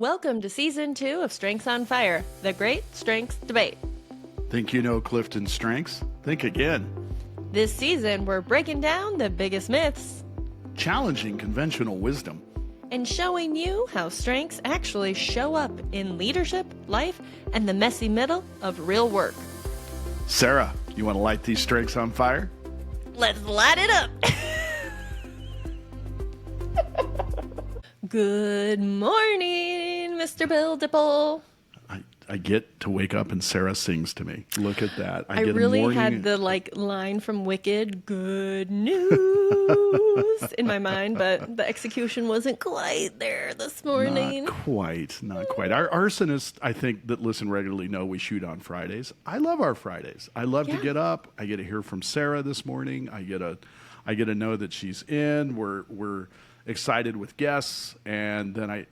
Welcome to Season 2 of Strengths on Fire, the Great Strengths Debate. Think you know CliftonStrengths? Think again. This season, we're breaking down the biggest myths Challenging conventional wisdom. and showing you how strengths actually show up in leadership, life, and the messy middle of real work. Sarah, you want to light these strengths on fire? Let's light it up! Good morning, Mr. Bill Dipple. I get to wake up and Sarah sings to me. Look at that. I get really a morning... had the line from Wicked, good news, in my mind, but the execution wasn't quite there this morning. Not quite. Our arsonists, I think, that listen regularly know we shoot on Fridays. I love our Fridays. I love to get up. I get to hear from Sarah this morning. I get to know that she's in. We're excited with guests, and then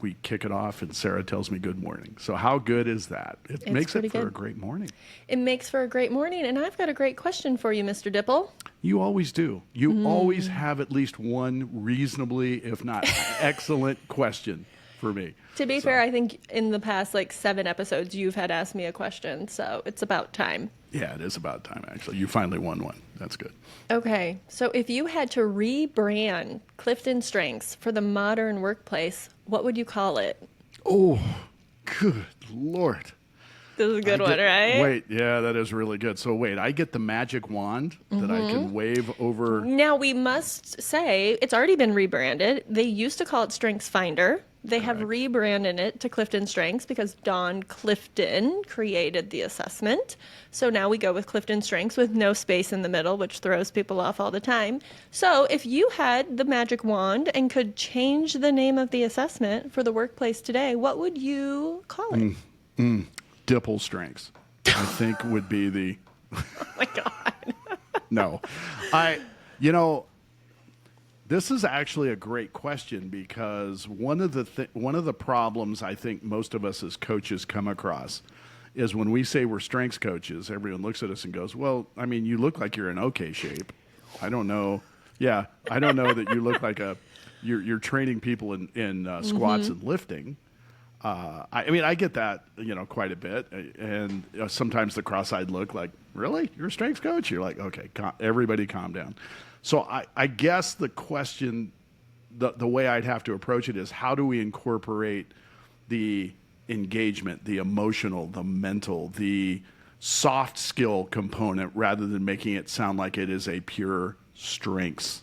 we kick it off, and Sarah tells me good morning. So how good is that? It makes it for a great morning. It makes for a great morning, and I've got a great question for you, Mr. Dipple. You always do. You always have at least one reasonably, if not excellent, question for me. To be fair, I think in the past 7 episodes, you've had asked me a question, so it's about time. Yeah, it is about time, actually. You finally won one. That's good. Okay, so if you had to rebrand CliftonStrengths for the modern workplace, what would you call it? Oh, good Lord. This is a good one, right? Wait, yeah, that is really good. So wait, I get the magic wand that I can wave over. Now, we must say it's already been rebranded. They used to call it Strengths Finder. They have rebranded it to CliftonStrengths because Don Clifton created the assessment. So now we go with CliftonStrengths with no space in the middle, which throws people off all the time. So if you had the magic wand and could change the name of the assessment for the workplace today, what would you call it? Dipple strengths, I think would be the... Oh my God. No. This is actually a great question because one of the problems I think most of us as coaches come across is when we say we're strengths coaches, everyone looks at us and goes, well, I mean, you look like you're in okay shape. I don't know. Yeah, I don't know that you look like you're training people in squats and lifting. I get that, quite a bit. And sometimes the cross-eyed look like, really? You're a strengths coach? You're like, okay, everybody calm down. So I guess the question, the way I'd have to approach it is how do we incorporate the engagement, the emotional, the mental, the soft skill component rather than making it sound like it is a pure strengths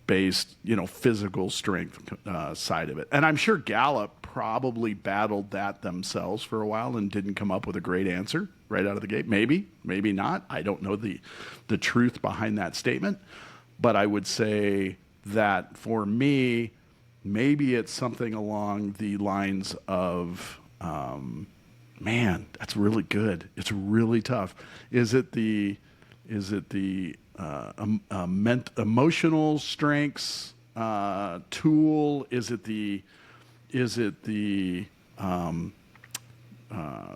based, physical strength side of it. And I'm sure Gallup probably battled that themselves for a while and didn't come up with a great answer right out of the gate. Maybe not. I don't know the truth behind that statement. But I would say that for me, maybe it's something along the lines of, man, that's really good. It's really tough. Is it the emotional strengths tool? Is it the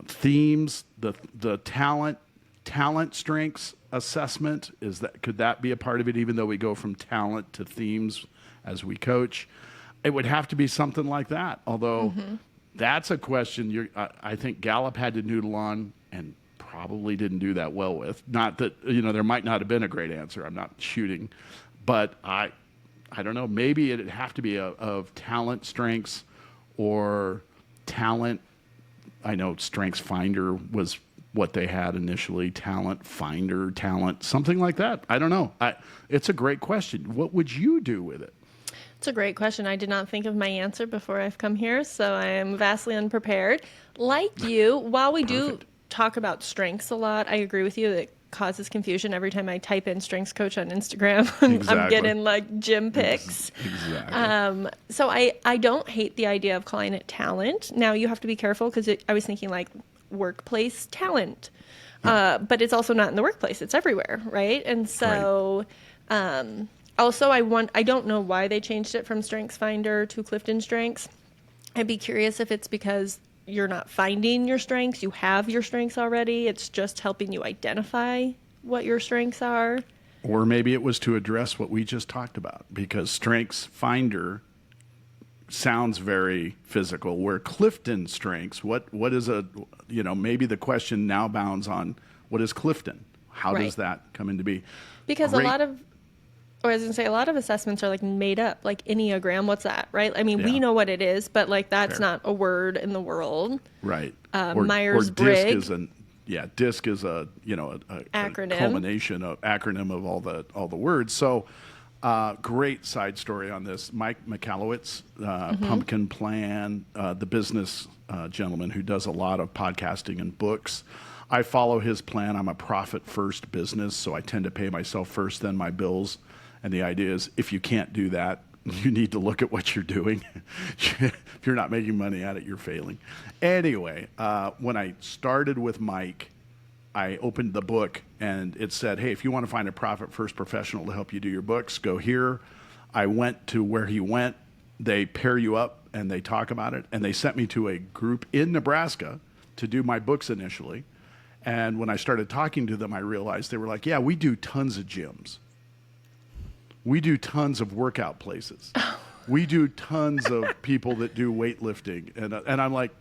themes, the talent strengths assessment? Could that be a part of it, even though we go from talent to themes as we coach? It would have to be something like that. Although that's a question I think Gallup had to noodle on and probably didn't do that well with. Not that, there might not have been a great answer. I'm not shooting. But I don't know. Maybe it'd have to be of talent strengths or talent. I know Strengths Finder was what they had initially, talent finder, talent, something like that. I don't know. It's a great question. What would you do with it? It's a great question. I did not think of my answer before I've come here, so I am vastly unprepared. Like you, while we do talk about strengths a lot, I agree with you that it causes confusion every time I type in strengths coach on Instagram. I'm getting gym pics. Exactly. So I don't hate the idea of calling it talent. Now you have to be careful because I was thinking workplace talent, but it's also not in the workplace. It's everywhere, right? And so also I don't know why they changed it from Strengths Finder to CliftonStrengths. I'd be curious if it's because you're not finding your strengths. You have your strengths already. It's just helping you identify what your strengths are. Or maybe it was to address what we just talked about, because Strengths Finder sounds very physical. Where CliftonStrengths, what is maybe the question now bounds on what is Clifton? How does that come into be? Because a lot of assessments are like made up, like Enneagram. What's that, right? I mean, we know what it is, but like that's not a word in the world. Right. Myers-Briggs. DISC is a acronym. A culmination of acronym of all the words. So great side story on this. Mike McAllowitz, Pumpkin Plan, the business gentleman who does a lot of podcasting and books. I follow his plan. I'm a profit first business, so I tend to pay myself first, then my bills. And the idea is if you can't do that, you need to look at what you're doing. If you're not making money at it, you're failing. Anyway, when I started with Mike, I opened the book and it said, hey, if you want to find a profit first professional to help you do your books, go here. I went to where he went. They pair you up and they talk about it. And they sent me to a group in Nebraska to do my books initially. And when I started talking to them, I realized they were like, yeah, we do tons of gyms. We do tons of workout places. We do tons of people that do weightlifting. And I'm like,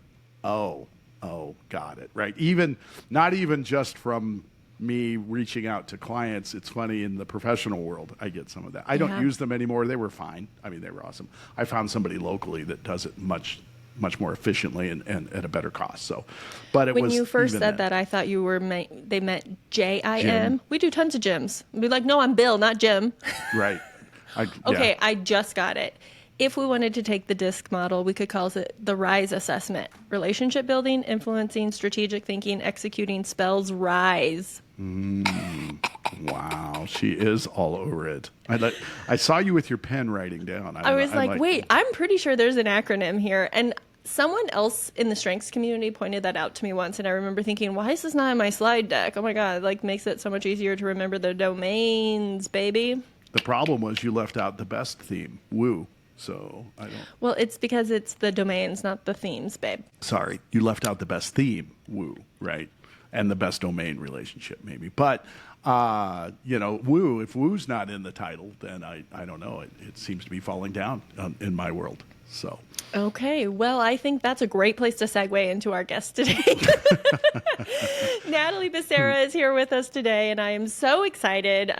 oh, got it, right? Not even just from me reaching out to clients. It's funny, in the professional world, I get some of that. I don't use them anymore. They were fine. I mean, they were awesome. I found somebody locally that does it much more efficiently and at a better cost. So, but when you first said that, I thought you were they meant JIM. We do tons of gyms. We'd be like, no, I'm Bill, not Jim. Right. Okay, I just got it. If we wanted to take the DISC model, we could call it the RISE assessment. Relationship building, influencing, strategic thinking, executing, spells RISE. Wow, she is all over it. I saw you with your pen writing down. I was like, wait, I'm pretty sure there's an acronym here. And someone else in the strengths community pointed that out to me once. And I remember thinking, why is this not in my slide deck? Oh my God, like makes it so much easier to remember the domains, baby. The problem was you left out the best theme, woo. So I don't. Well, it's because it's the domains, not the themes, babe. Sorry, you left out the best theme, woo, right? And the best domain relationship, maybe. But, woo, if woo's not in the title, then I don't know. It seems to be falling down in my world. So. Okay, well, I think that's a great place to segue into our guest today. Natalie Becerra is here with us today, and I am so excited.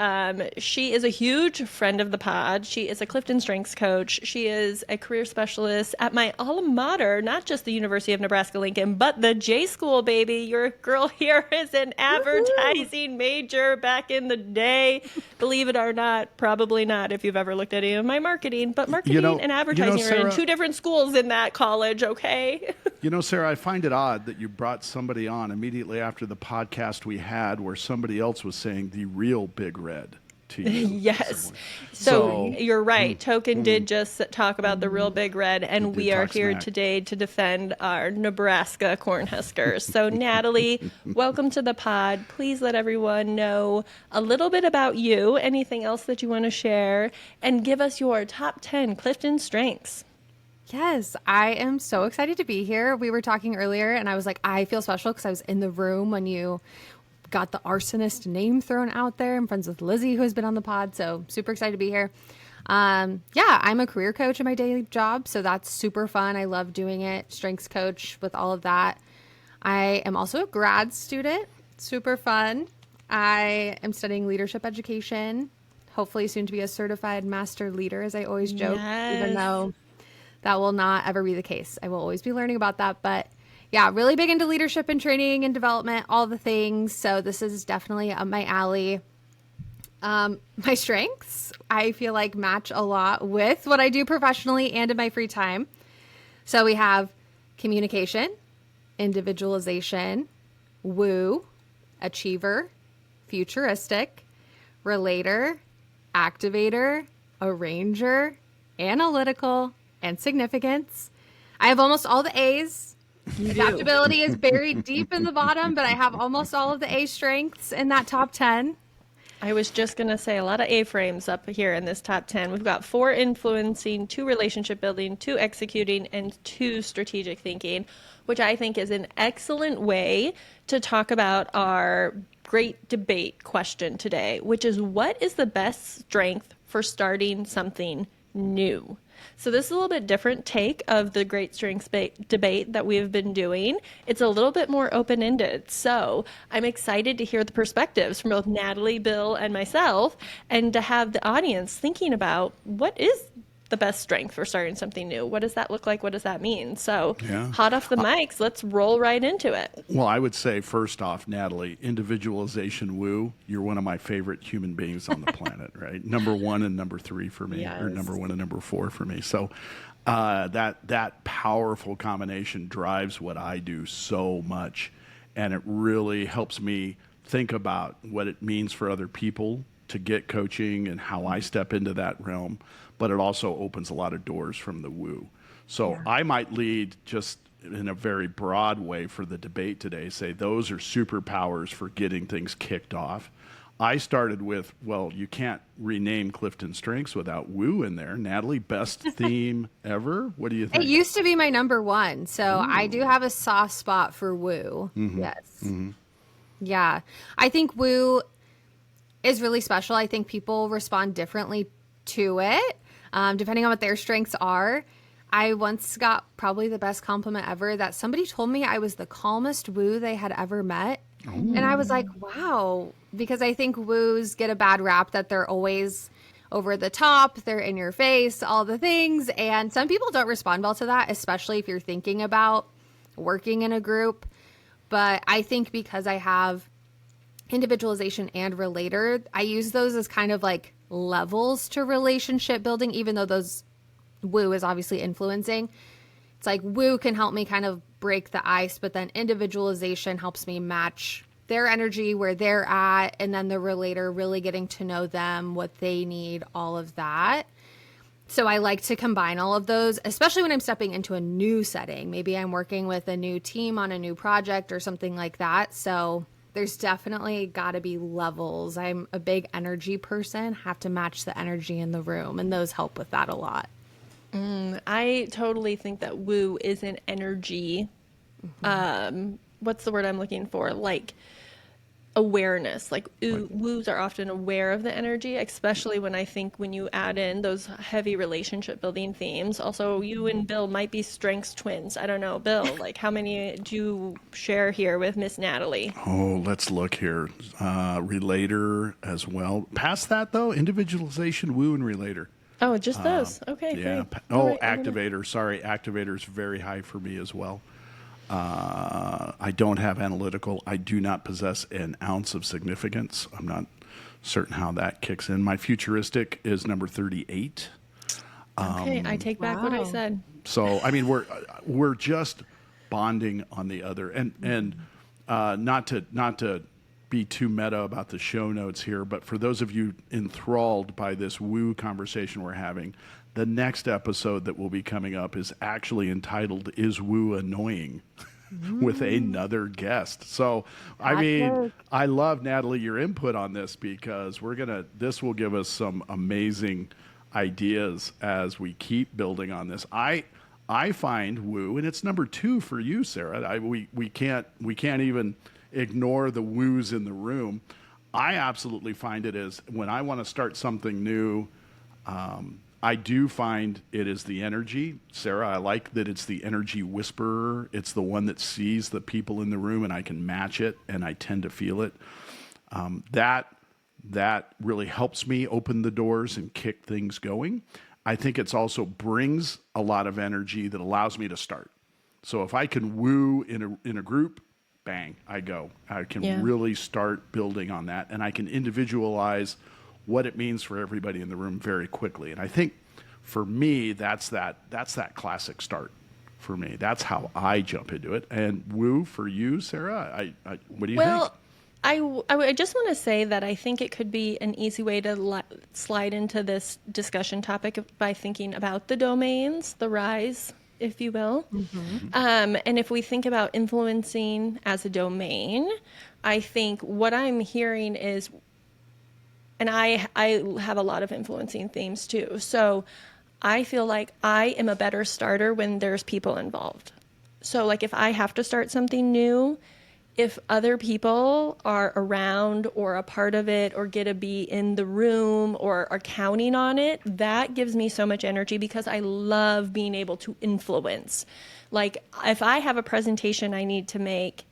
She is a huge friend of the pod. She is a CliftonStrengths coach. She is a career specialist at my alma mater, not just the University of Nebraska-Lincoln, but the J School, baby. Your girl here is an advertising major back in the day. Believe it or not, probably not if you've ever looked at any of my marketing, but marketing and advertising are in two different schools in that college, okay? Sarah, I find it odd that you brought somebody on immediately after the podcast we had where somebody else was saying the real Big Red to you. Yes. So you're right. Token did just talk about the real Big Red, and we are here today to defend our Nebraska Cornhuskers. So Natalie, welcome to the pod. Please let everyone know a little bit about you, anything else that you want to share, and give us your top 10 CliftonStrengths. Yes, I am so excited to be here. We were talking earlier and I was like, I feel special because I was in the room when you got the arsonist name thrown out there. I'm friends with Lizzie, who has been on the pod. So super excited to be here. I'm a career coach in my daily job. So that's super fun. I love doing it. Strengths coach with all of that. I am also a grad student. Super fun. I am studying leadership education. Hopefully soon to be a certified master leader, as I always joke, even though that will not ever be the case. I will always be learning about that. But yeah, really big into leadership and training and development, all the things. So this is definitely up my alley. My strengths, I feel like match a lot with what I do professionally and in my free time. So we have communication, individualization, woo, achiever, futuristic, relator, activator, arranger, analytical, and significance. I have almost all the A's. Adaptability is buried deep in the bottom, but I have almost all of the A strengths in that top 10. I was just going to say a lot of A-frames up here in this top 10. We've got 4 influencing, 2 relationship building, 2 executing, and 2 strategic thinking, which I think is an excellent way to talk about our great debate question today, which is what is the best strength for starting something new? So this is a little bit different take of the great strengths debate that we've been doing. It's a little bit more open-ended. So I'm excited to hear the perspectives from both Natalie, Bill, and myself, and to have the audience thinking about what is the best strength for starting something new. What does that look like? What does that mean? So hot off the mics, let's roll right into it. Well, I would say first off, Natalie, individualization woo, you're one of my favorite human beings on the planet, right? Number 1 and number 3 for me, or number 1 and number 4 for me. So that powerful combination drives what I do so much, and it really helps me think about what it means for other people to get coaching and how I step into that realm. But it also opens a lot of doors from the woo. So I might lead just in a very broad way for the debate today, say those are superpowers for getting things kicked off. I started with, well, you can't rename CliftonStrengths without woo in there. Natalie, best theme ever? What do you think? It used to be my number 1, so I do have a soft spot for woo. Yes. Yeah. I think woo is really special. I think people respond differently to it. Depending on what their strengths are. I once got probably the best compliment ever that somebody told me I was the calmest woo they had ever met. And I was like, wow, because I think woos get a bad rap that they're always over the top, they're in your face, all the things. And some people don't respond well to that, especially if you're thinking about working in a group. But I think because I have individualization and relator, I use those as kind of like levels to relationship building, even though those woo is obviously influencing. It's like woo can help me kind of break the ice, but then individualization helps me match their energy where they're at, and then the relator really getting to know them, what they need, all of that. So I like to combine all of those, especially when I'm stepping into a new setting. Maybe I'm working with a new team on a new project or something like that. So there's definitely got to be levels. I'm a big energy person, have to match the energy in the room, and those help with that a lot. I totally think that woo is an energy. What's the word I'm looking for? Like awareness. Like woos are often aware of the energy, especially when you add in those heavy relationship building themes. Also, you and Bill might be strengths twins. I don't know, Bill, like how many do you share here with Miss Natalie? Oh, let's look here. Relator as well. Past that though, individualization, woo, and relator. Oh, just those. Okay. Yeah. Great. Oh, Right, Activator. Sorry, Activator is very high for me as well. I don't have analytical. I do not possess an ounce of significance. I'm not certain how that kicks in. My futuristic is number 38. Okay, I take back what I said. So I mean, we're just bonding on the other, and not to be too meta about the show notes here, but for those of you enthralled by this woo conversation we're having, the next episode that will be coming up is actually entitled "Is Woo Annoying?" with another guest. So, I mean, I love, Natalie, your input on this, because this will give us some amazing ideas as we keep building on this. I find woo, and it's number 2 for you, Sarah. We can't even ignore the woos in the room. I absolutely find it as when I want to start something new. I do find it is the energy. Sarah, I like that it's the energy whisperer. It's the one that sees the people in the room, and I can match it, and I tend to feel it. That really helps me open the doors and kick things going. I think it's also brings a lot of energy that allows me to start. So if I can woo in a group, bang, I go. I can really start building on that, and I can individualize what it means for everybody in the room very quickly. And I think for me, that's that classic start for me. That's how I jump into it. And woo for you, Sarah, what do you think? I just want to say that I think it could be an easy way to slide into this discussion topic by thinking about the domains, the rise, if you will. And if we think about influencing as a domain, I think what I'm hearing is, and I have a lot of influencing themes too. So I feel like I am a better starter when there's people involved. So like if I have to start something new, if other people are around or a part of it or get to be in the room or are counting on it, that gives me so much energy because I love being able to influence. Like if I have a presentation I need to make,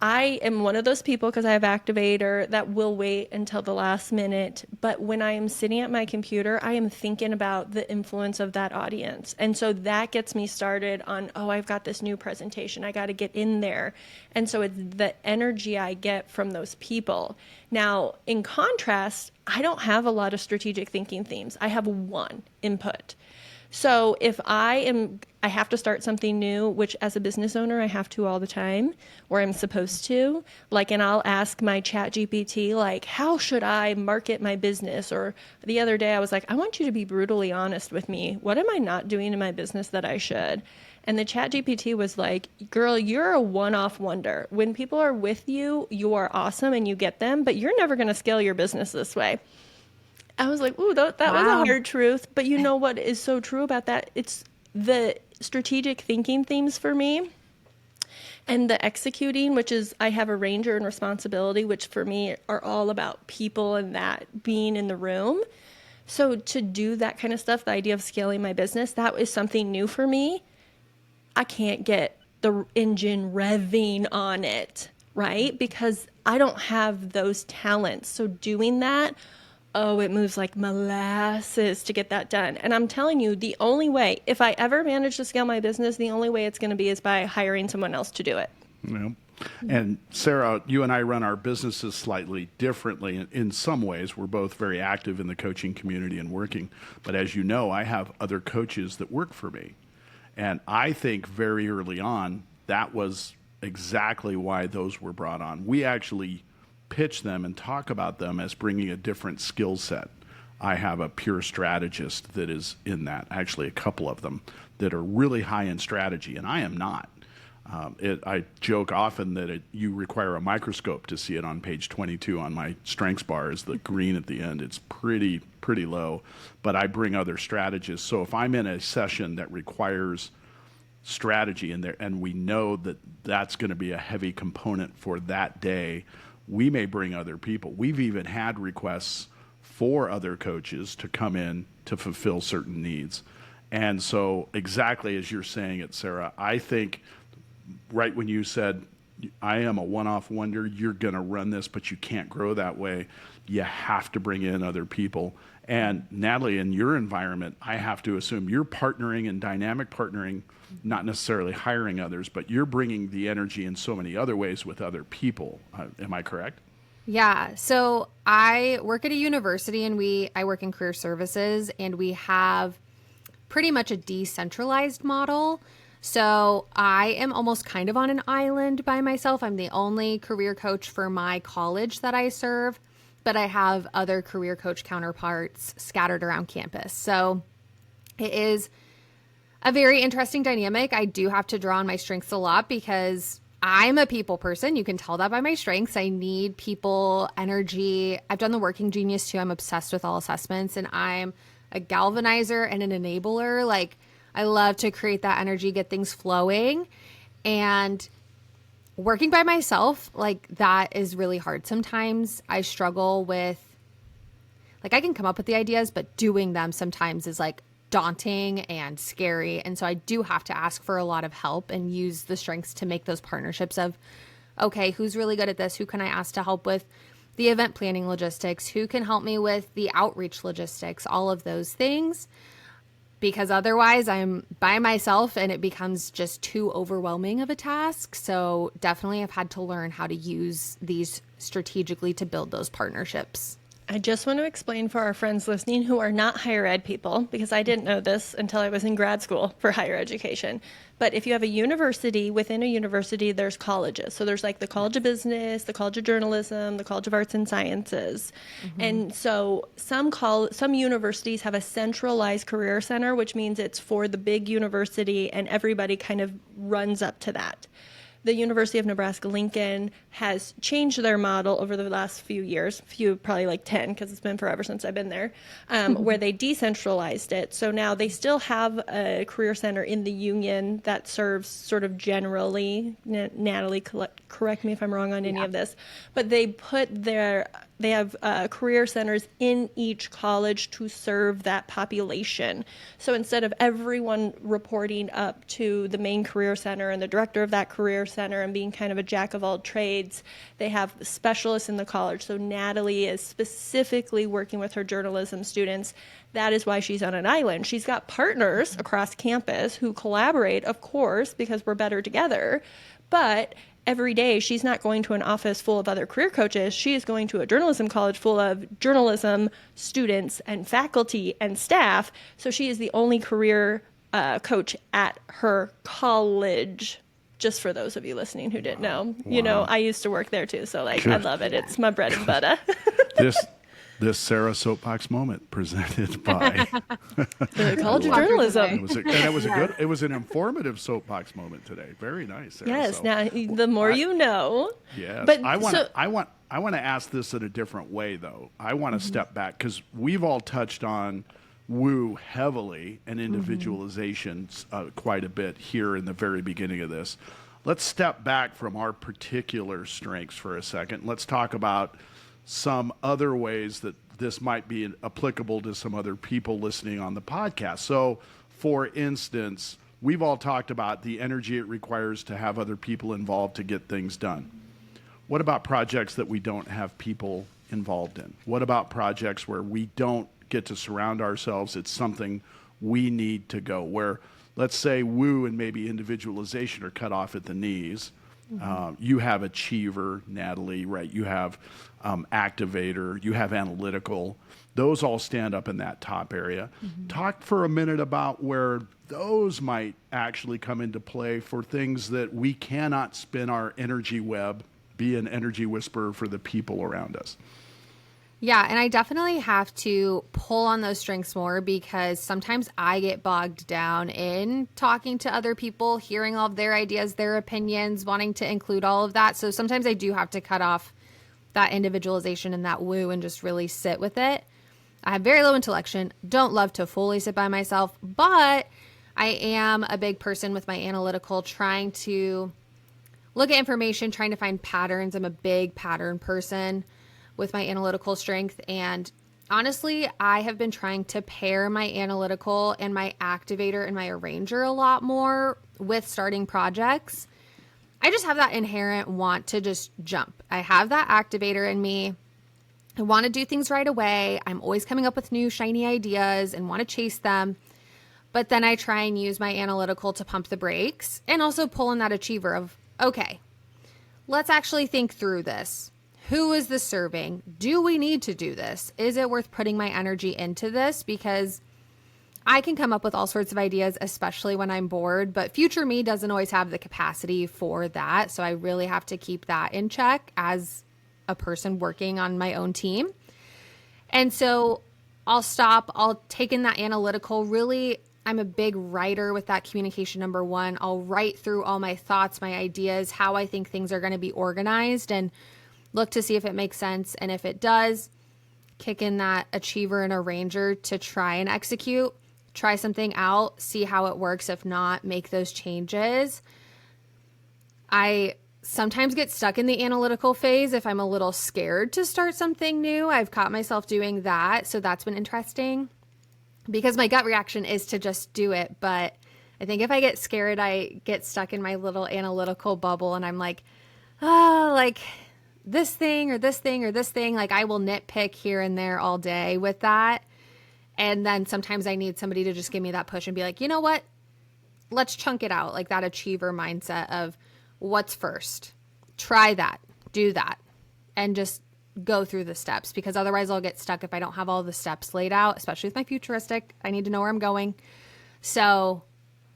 I am one of those people, because I have Activator, that will wait until the last minute. But when I am sitting at my computer, I am thinking about the influence of that audience. And so that gets me started on, oh, I've got this new presentation. I got to get in there. And so it's the energy I get from those people. Now, in contrast, I don't have a lot of strategic thinking themes. I have one input. So if I have to start something new, which as a business owner, I have to all the time, or I'm supposed to, like, and I'll ask my chat GPT, like, how should I market my business? Or the other day I was like, I want you to be brutally honest with me. What am I not doing in my business that I should? And the chat GPT was like, girl, you're a one-off wonder. When people are with you, you are awesome and you get them, but you're never going to scale your business this way. I was like, ooh, that was a hard truth. But you know what is so true about that? It's the strategic thinking themes for me and the executing, which is I have a ranger and responsibility, which for me are all about people and that being in the room. So to do that kind of stuff, the idea of scaling my business, that is something new for me. I can't get the engine revving on it, right? Because I don't have those talents. So doing that, oh, it moves like molasses to get that done. And I'm telling you, the only way, if I ever manage to scale my business, the only way it's going to be is by hiring someone else to do it. Yeah. And Sarah, you and I run our businesses slightly differently. In some ways, we're both very active in the coaching community and working. But as you know, I have other coaches that work for me. And I think very early on, that was exactly why those were brought on. We actually pitch them and talk about them as bringing a different skill set. I have a pure strategist that is in that, actually a couple of them that are really high in strategy, and I am not. I joke often that you require a microscope to see it on page 22 on my strengths bar is the green at the end. It's pretty low, but I bring other strategists. So if I'm in a session that requires strategy and we know that that's going to be a heavy component for that day, we may bring other people. We've even had requests for other coaches to come in to fulfill certain needs. And so exactly as you're saying it, Sarah, I think right when you said, I am a one-off wonder, you're going to run this, but you can't grow that way. You have to bring in other people. And Natalie, in your environment, I have to assume you're partnering and dynamic partnering, not necessarily hiring others, but you're bringing the energy in so many other ways with other people. Am I correct? Yeah. So I work at a university and I work in career services, and we have pretty much a decentralized model. So I am almost kind of on an island by myself. I'm the only career coach for my college that I serve, but I have other career coach counterparts scattered around campus. So it is a very interesting dynamic. I do have to draw on my strengths a lot because I'm a people person. You can tell that by my strengths. I need people, energy. I've done the Working Genius too. I'm obsessed with all assessments, and I'm a galvanizer and an enabler. Like, I love to create that energy, get things flowing. And working by myself, like, that is really hard. Sometimes I struggle with, like, I can come up with the ideas, but doing them sometimes is like daunting and scary. And so I do have to ask for a lot of help and use the strengths to make those partnerships of, okay, who's really good at this? Who can I ask to help with the event planning logistics? Who can help me with the outreach logistics? All of those things. Because otherwise I'm by myself and it becomes just too overwhelming of a task. So definitely I've had to learn how to use these strategically to build those partnerships. I just want to explain for our friends listening who are not higher ed people, because I didn't know this until I was in grad school for higher education. But if you have a university, within a university, there's colleges. So there's like the College of Business, the College of Journalism, the College of Arts and Sciences. Mm-hmm. And so some universities have a centralized career center, which means it's for the big university and everybody kind of runs up to that. the University of Nebraska-Lincoln has changed their model over the last few years, probably like 10, because it's been forever since I've been there, where they decentralized it. So now they still have a career center in the union that serves sort of generally, Natalie, correct me if I'm wrong on any of this, but they have career centers in each college to serve that population. So instead of everyone reporting up to the main career center and the director of that career center and being kind of a jack of all trades, they have specialists in the college. So Natalie is specifically working with her journalism students. That is why she's on an island. She's got partners across campus who collaborate, of course, because we're better together. But every day, she's not going to an office full of other career coaches. She is going to a journalism college full of journalism students and faculty and staff. So she is the only career coach at her college. Just for those of you listening who didn't know, you know, I used to work there too. So like, I love it. It's my bread and butter. This Sarah Soapbox moment presented by the College of Journalism. It was an informative soapbox moment today. Very nice, Sarah. Yes. So, now the more you know. Yes. But I want to ask this in a different way though. I want to step back because we've all touched on woo heavily and individualization quite a bit here in the very beginning of this. Let's step back from our particular strengths for a second. Let's talk about some other ways that this might be applicable to some other people listening on the podcast. So, for instance, we've all talked about the energy it requires to have other people involved to get things done. What about projects that we don't have people involved in? What about projects where we don't get to surround ourselves? It's something we need to go, where let's say woo and maybe individualization are cut off at the knees. You have achiever, Natalie, right? You have activator, you have analytical. Those all stand up in that top area. Talk for a minute about where those might actually come into play for things that we cannot spin our energy web, be an energy whisperer for the people around us. Yeah, and I definitely have to pull on those strengths more because sometimes I get bogged down in talking to other people, hearing all of their ideas, their opinions, wanting to include all of that. So sometimes I do have to cut off that individualization and that woo and just really sit with it. I have very low intellection, don't love to fully sit by myself, but I am a big person with my analytical, trying to look at information, trying to find patterns. I'm a big pattern person with my analytical strength. And honestly, I have been trying to pair my analytical and my activator and my arranger a lot more with starting projects. I just have that inherent want to just jump. I have that activator in me. I want to do things right away. I'm always coming up with new shiny ideas and want to chase them. But then I try and use my analytical to pump the brakes and also pull in that achiever of, okay, let's actually think through this. Who is this serving? Do we need to do this? Is it worth putting my energy into this? Because I can come up with all sorts of ideas, especially when I'm bored, but future me doesn't always have the capacity for that. So I really have to keep that in check as a person working on my own team. And so I'll stop. I'll take in that analytical. Really, I'm a big writer with that communication number one. I'll write through all my thoughts, my ideas, how I think things are going to be organized, and look to see if it makes sense. And if it does, kick in that achiever and arranger to try and execute, try something out, see how it works. If not, make those changes. I sometimes get stuck in the analytical phase if I'm a little scared to start something new. I've caught myself doing that. So that's been interesting because my gut reaction is to just do it. But I think if I get scared, I get stuck in my little analytical bubble and I'm like, oh, like this thing or this thing or this thing. Like I will nitpick here and there all day with that. And then sometimes I need somebody to just give me that push and be like, you know what? Let's chunk it out. Like that achiever mindset of what's first. Try that, do that, and just go through the steps, because otherwise I'll get stuck if I don't have all the steps laid out, especially with my futuristic. I need to know where I'm going. So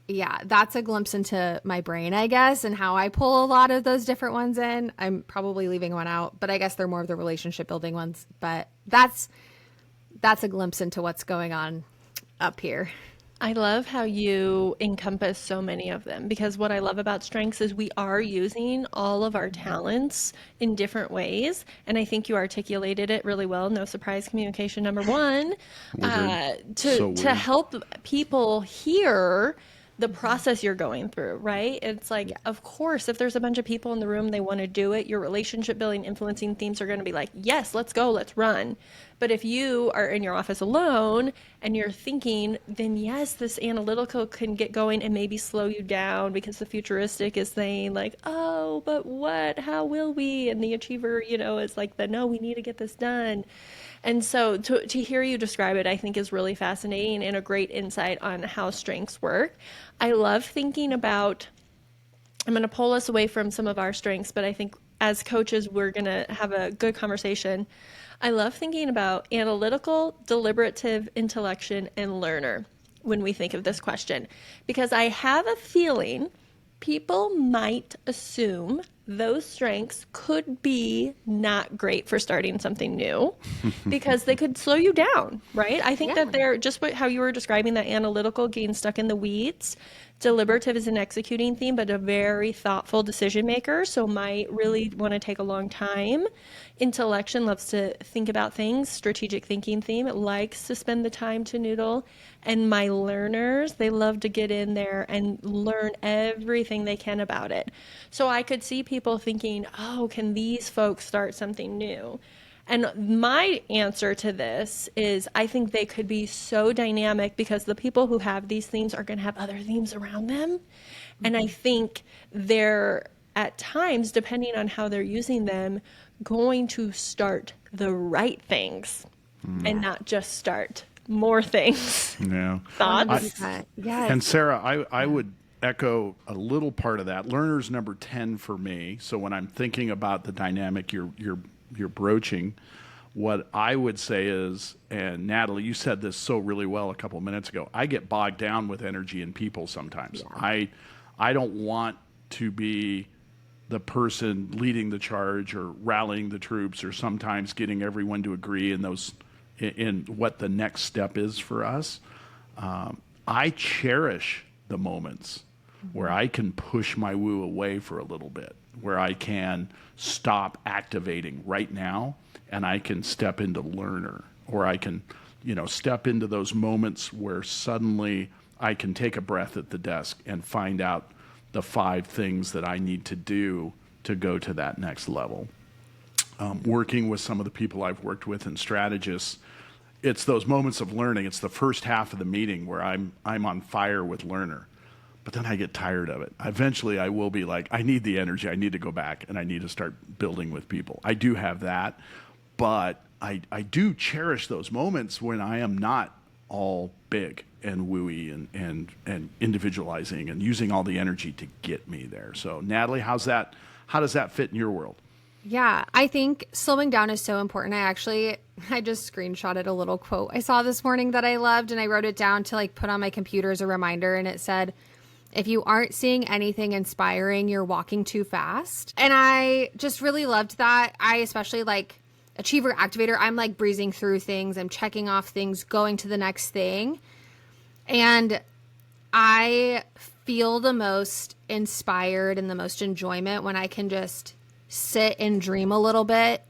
yeah, that's a glimpse into my brain, I guess, and how I pull a lot of those different ones in. I'm probably leaving one out, but I guess they're more of the relationship building ones. But that's a glimpse into what's going on up here. I love how you encompass so many of them, because what I love about strengths is we are using all of our talents in different ways. And I think you articulated it really well. No surprise communication number one, Wizard. to So weird. help people hear the process you're going through, right? It's like, Yeah. of course, if there's a bunch of people in the room, they want to do it. Your relationship building, influencing themes are going to be like, yes, let's go, let's run. But if you are in your office alone and you're thinking, then yes, this analytical can get going and maybe slow you down, because the futuristic is saying like, oh, but what? How will we? And the achiever, is like the no, we need to get this done. And so to hear you describe it, I think is really fascinating and a great insight on how strengths work. I love thinking about, I'm going to pull us away from some of our strengths, but I think as coaches, we're going to have a good conversation. I love thinking about analytical, deliberative, intellection, and learner when we think of this question, because I have a feeling people might assume those strengths could be not great for starting something new because they could slow you down, right? I think Yeah. that they're just how you were describing that analytical getting stuck in the weeds. Deliberative is an executing theme, but a very thoughtful decision maker, so might really want to take a long time. Intellection loves to think about things, strategic thinking theme. It likes to spend the time to noodle. And my learners, they love to get in there and learn everything they can about it. So I could see people thinking, oh, can these folks start something new? And my answer to this is I think they could be so dynamic because the people who have these themes are going to have other themes around them. And I think they're, at times, depending on how they're using them, going to start the right things and not just start more things. Yeah. Thoughts? 100%. Yes. And Sarah, I would echo a little part of that. Learner's number 10 for me. So when I'm thinking about the dynamic you're broaching, what I would say is, and Natalie, you said this so really well a couple of minutes ago, I get bogged down with energy and people sometimes. Yeah. I don't want to be the person leading the charge or rallying the troops or sometimes getting everyone to agree in what the next step is for us. I cherish the moments where I can push my woo away for a little bit, where I can stop activating right now and I can step into learner, or I can, step into those moments where suddenly I can take a breath at the desk and find out the 5 things that I need to do to go to that next level. Working with some of the people I've worked with and strategists, it's those moments of learning. It's the first half of the meeting where I'm on fire with learner, but then I get tired of it. Eventually, I will be like, I need the energy. I need to go back and I need to start building with people. I do have that, but I do cherish those moments when I am not all big and wooey and individualizing and using all the energy to get me there. So, Natalie, how does that fit in your world? Yeah, I think slowing down is so important. I just screenshotted a little quote I saw this morning that I loved, and I wrote it down to put on my computer as a reminder. And it said, if you aren't seeing anything inspiring, you're walking too fast. And I just really loved that. I especially achiever activator. I'm breezing through things. I'm checking off things, going to the next thing. And I feel the most inspired and the most enjoyment when I can just sit and dream a little bit.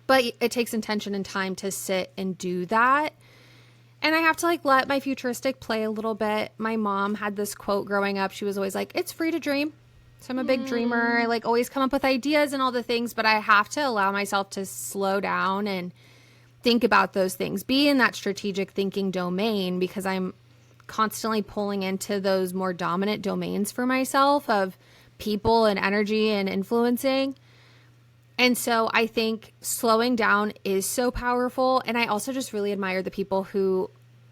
But it takes intention and time to sit and do that. And I have to let my futuristic play a little bit. My mom had this quote growing up. She was always like, it's free to dream. So I'm a big dreamer. I always come up with ideas and all the things, but I have to allow myself to slow down and think about those things, be in that strategic thinking domain, because I'm constantly pulling into those more dominant domains for myself of people and energy and influencing. And so I think slowing down is so powerful. And I also just really admire the people who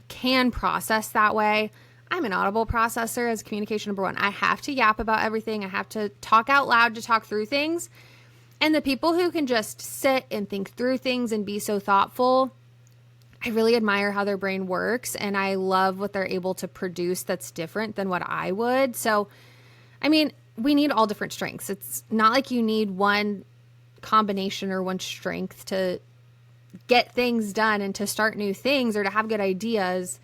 can process that way. I'm an audible processor as communication number 1. I have to yap about everything. I have to talk out loud to talk through things. And the people who can just sit and think through things and be so thoughtful, I really admire how their brain works. And I love what they're able to produce that's different than what I would. So, we need all different strengths. It's not like you need one combination or one strength to get things done and to start new things or to have good ideas.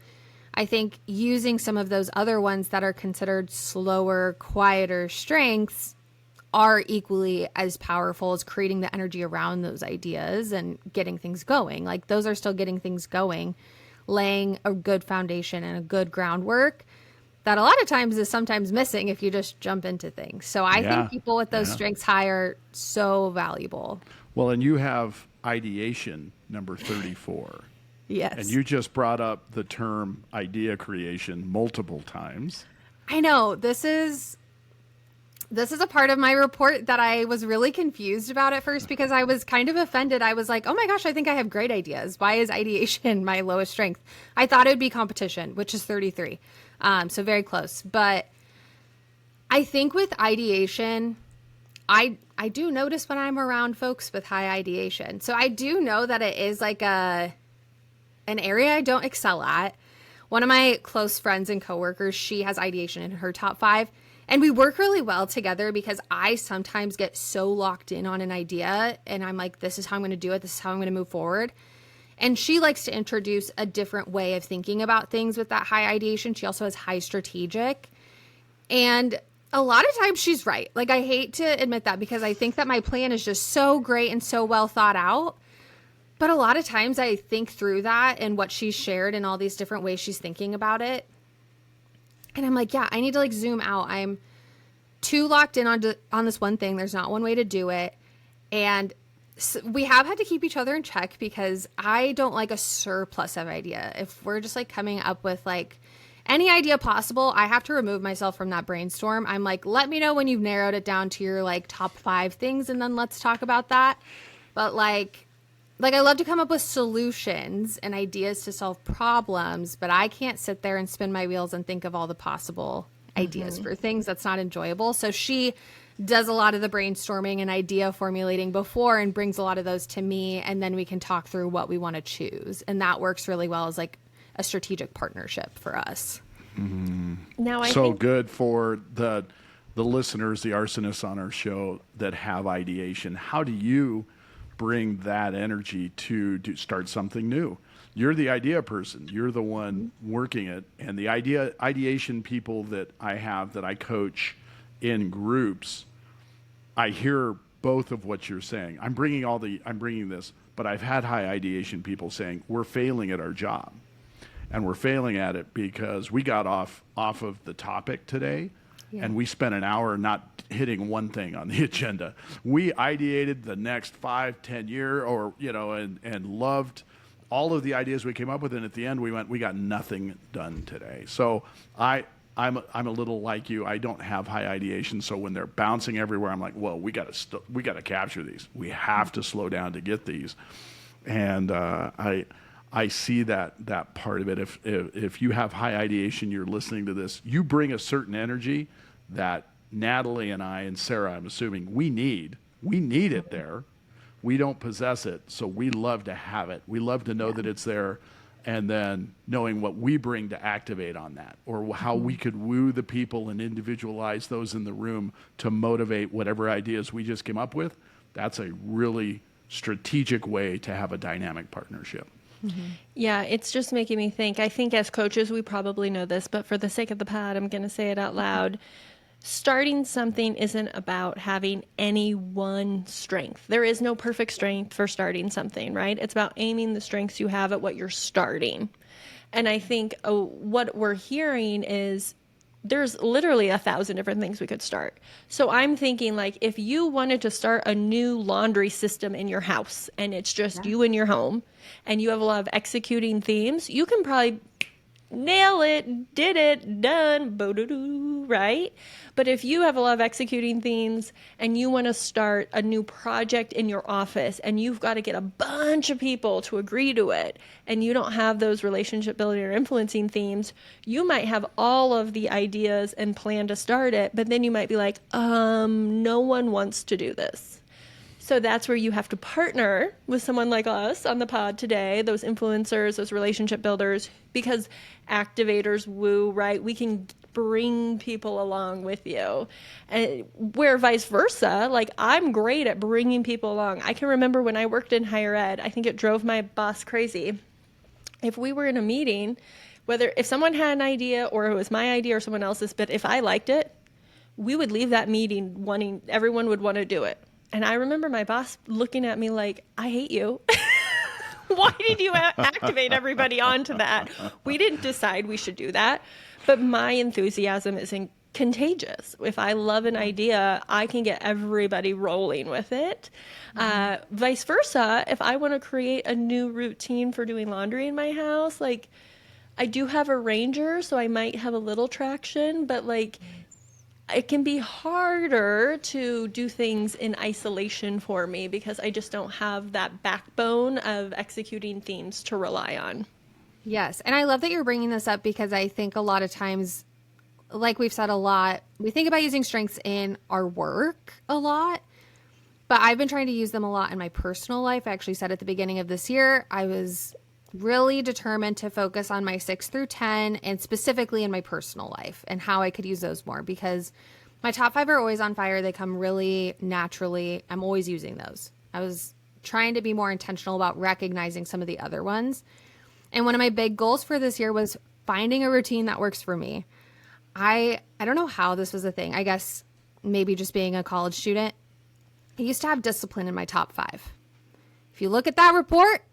I think using some of those other ones that are considered slower, quieter strengths are equally as powerful as creating the energy around those ideas and getting things going. Like those are still getting things going, laying a good foundation and a good groundwork that a lot of times is sometimes missing if you just jump into things. So I Yeah. think people with those strengths high are so valuable. Well, and you have ideation number 34. Yes. And you just brought up the term idea creation multiple times. I know this is a part of my report that I was really confused about at first because I was kind of offended. I was like, oh my gosh, I think I have great ideas. Why is ideation my lowest strength? I thought it would be competition, which is 33. So very close. But I think with ideation, I do notice when I'm around folks with high ideation. So I do know that it is like an area I don't excel at. One of my close friends and coworkers, she has ideation in her top 5. And we work really well together because I sometimes get so locked in on an idea and I'm like, this is how I'm going to do it. This is how I'm going to move forward. And she likes to introduce a different way of thinking about things with that high ideation. She also has high strategic. And a lot of times she's right. Like, I hate to admit that because I think that my plan is just so great and so well thought out. But a lot of times I think through that and what she's shared and all these different ways she's thinking about it. And I'm like, yeah, I need to like zoom out. I'm too locked in on this one thing. There's not one way to do it. And we have had to keep each other in check because I don't like a surplus of idea. If we're just like coming up with like any idea possible, I have to remove myself from that brainstorm. I'm like, let me know when you've narrowed it down to your like top 5 things and then let's talk about that. But like I love to come up with solutions and ideas to solve problems, but I can't sit there and spin my wheels and think of all the possible ideas for things. That's not enjoyable. So she does a lot of the brainstorming and idea formulating before and brings a lot of those to me. And then we can talk through what we want to choose. And that works really well as like a strategic partnership for us. Now, I So think good for the listeners, the arsonists on our show that have ideation. How do you bring that energy to start something new? You're the idea person. You're the one working it. And the ideation people that I have that I coach in groups, I hear both of what you're saying. I'm bringing this, but I've had high ideation people saying we're failing at our job. And we're failing at it because we got off of the topic today. Yeah. And we spent an hour not hitting one thing on the agenda. We ideated the next 5, 10 year and loved all of the ideas we came up with. And at the end, we got nothing done today. So I'm a little like you. I don't have high ideation. So when they're bouncing everywhere, I'm like, whoa, we got to capture these. We have to slow down to get these. And I see that part of it. If you have high ideation, you're listening to this, you bring a certain energy that Natalie and I and Sarah, I'm assuming, we need it there. We don't possess it, so we love to have it. We love to know that it's there, and then knowing what we bring to activate on that, or how we could woo the people and individualize those in the room to motivate whatever ideas we just came up with. That's a really strategic way to have a dynamic partnership. Yeah, it's just making me think. I think as coaches, we probably know this, but for the sake of the pod, I'm going to say it out loud. Starting something isn't about having any one strength. There is no perfect strength for starting something, right? It's about aiming the strengths you have at what you're starting. And I think what we're hearing is there's literally 1,000 different things we could start. So I'm thinking, like, if you wanted to start a new laundry system in your house and it's just you in your home and you have a lot of executing themes, you can probably nail it, did it, done, bo-do-doo, right? But if you have a lot of executing themes and you want to start a new project in your office and you've got to get a bunch of people to agree to it and you don't have those relationship building or influencing themes, you might have all of the ideas and plan to start it, but then you might be like, no one wants to do this. So that's where you have to partner with someone like us on the pod today, those influencers, those relationship builders, because activators woo, right? We can bring people along with you. And where vice versa, like I'm great at bringing people along. I can remember when I worked in higher ed, I think it drove my boss crazy. If we were in a meeting whether if someone had an idea or it was my idea or someone else's, but if I liked it, we would leave that meeting wanting, everyone would want to do it. And I remember my boss looking at me like, I hate you. Why did you activate everybody onto that? We didn't decide we should do that, but my enthusiasm is contagious. If I love an idea, I can get everybody rolling with it. Vice versa, if I want to create a new routine for doing laundry in my house, like I do have a ranger, so I might have a little traction, but like it can be harder to do things in isolation for me because I just don't have that backbone of executing themes to rely on. Yes. And I love that you're bringing this up because I think a lot of times, like we've said a lot, we think about using strengths in our work a lot, but I've been trying to use them a lot in my personal life. I actually said at the beginning of this year, I was really determined to focus on my 6 through 10 and specifically in my personal life and how I could use those more because my top 5 are always on fire. They come really naturally. I'm always using those. I was trying to be more intentional about recognizing some of the other ones. And one of my big goals for this year was finding a routine that works for me. I don't know how this was a thing. I guess maybe just being a college student. I used to have discipline in my top 5. If you look at that report,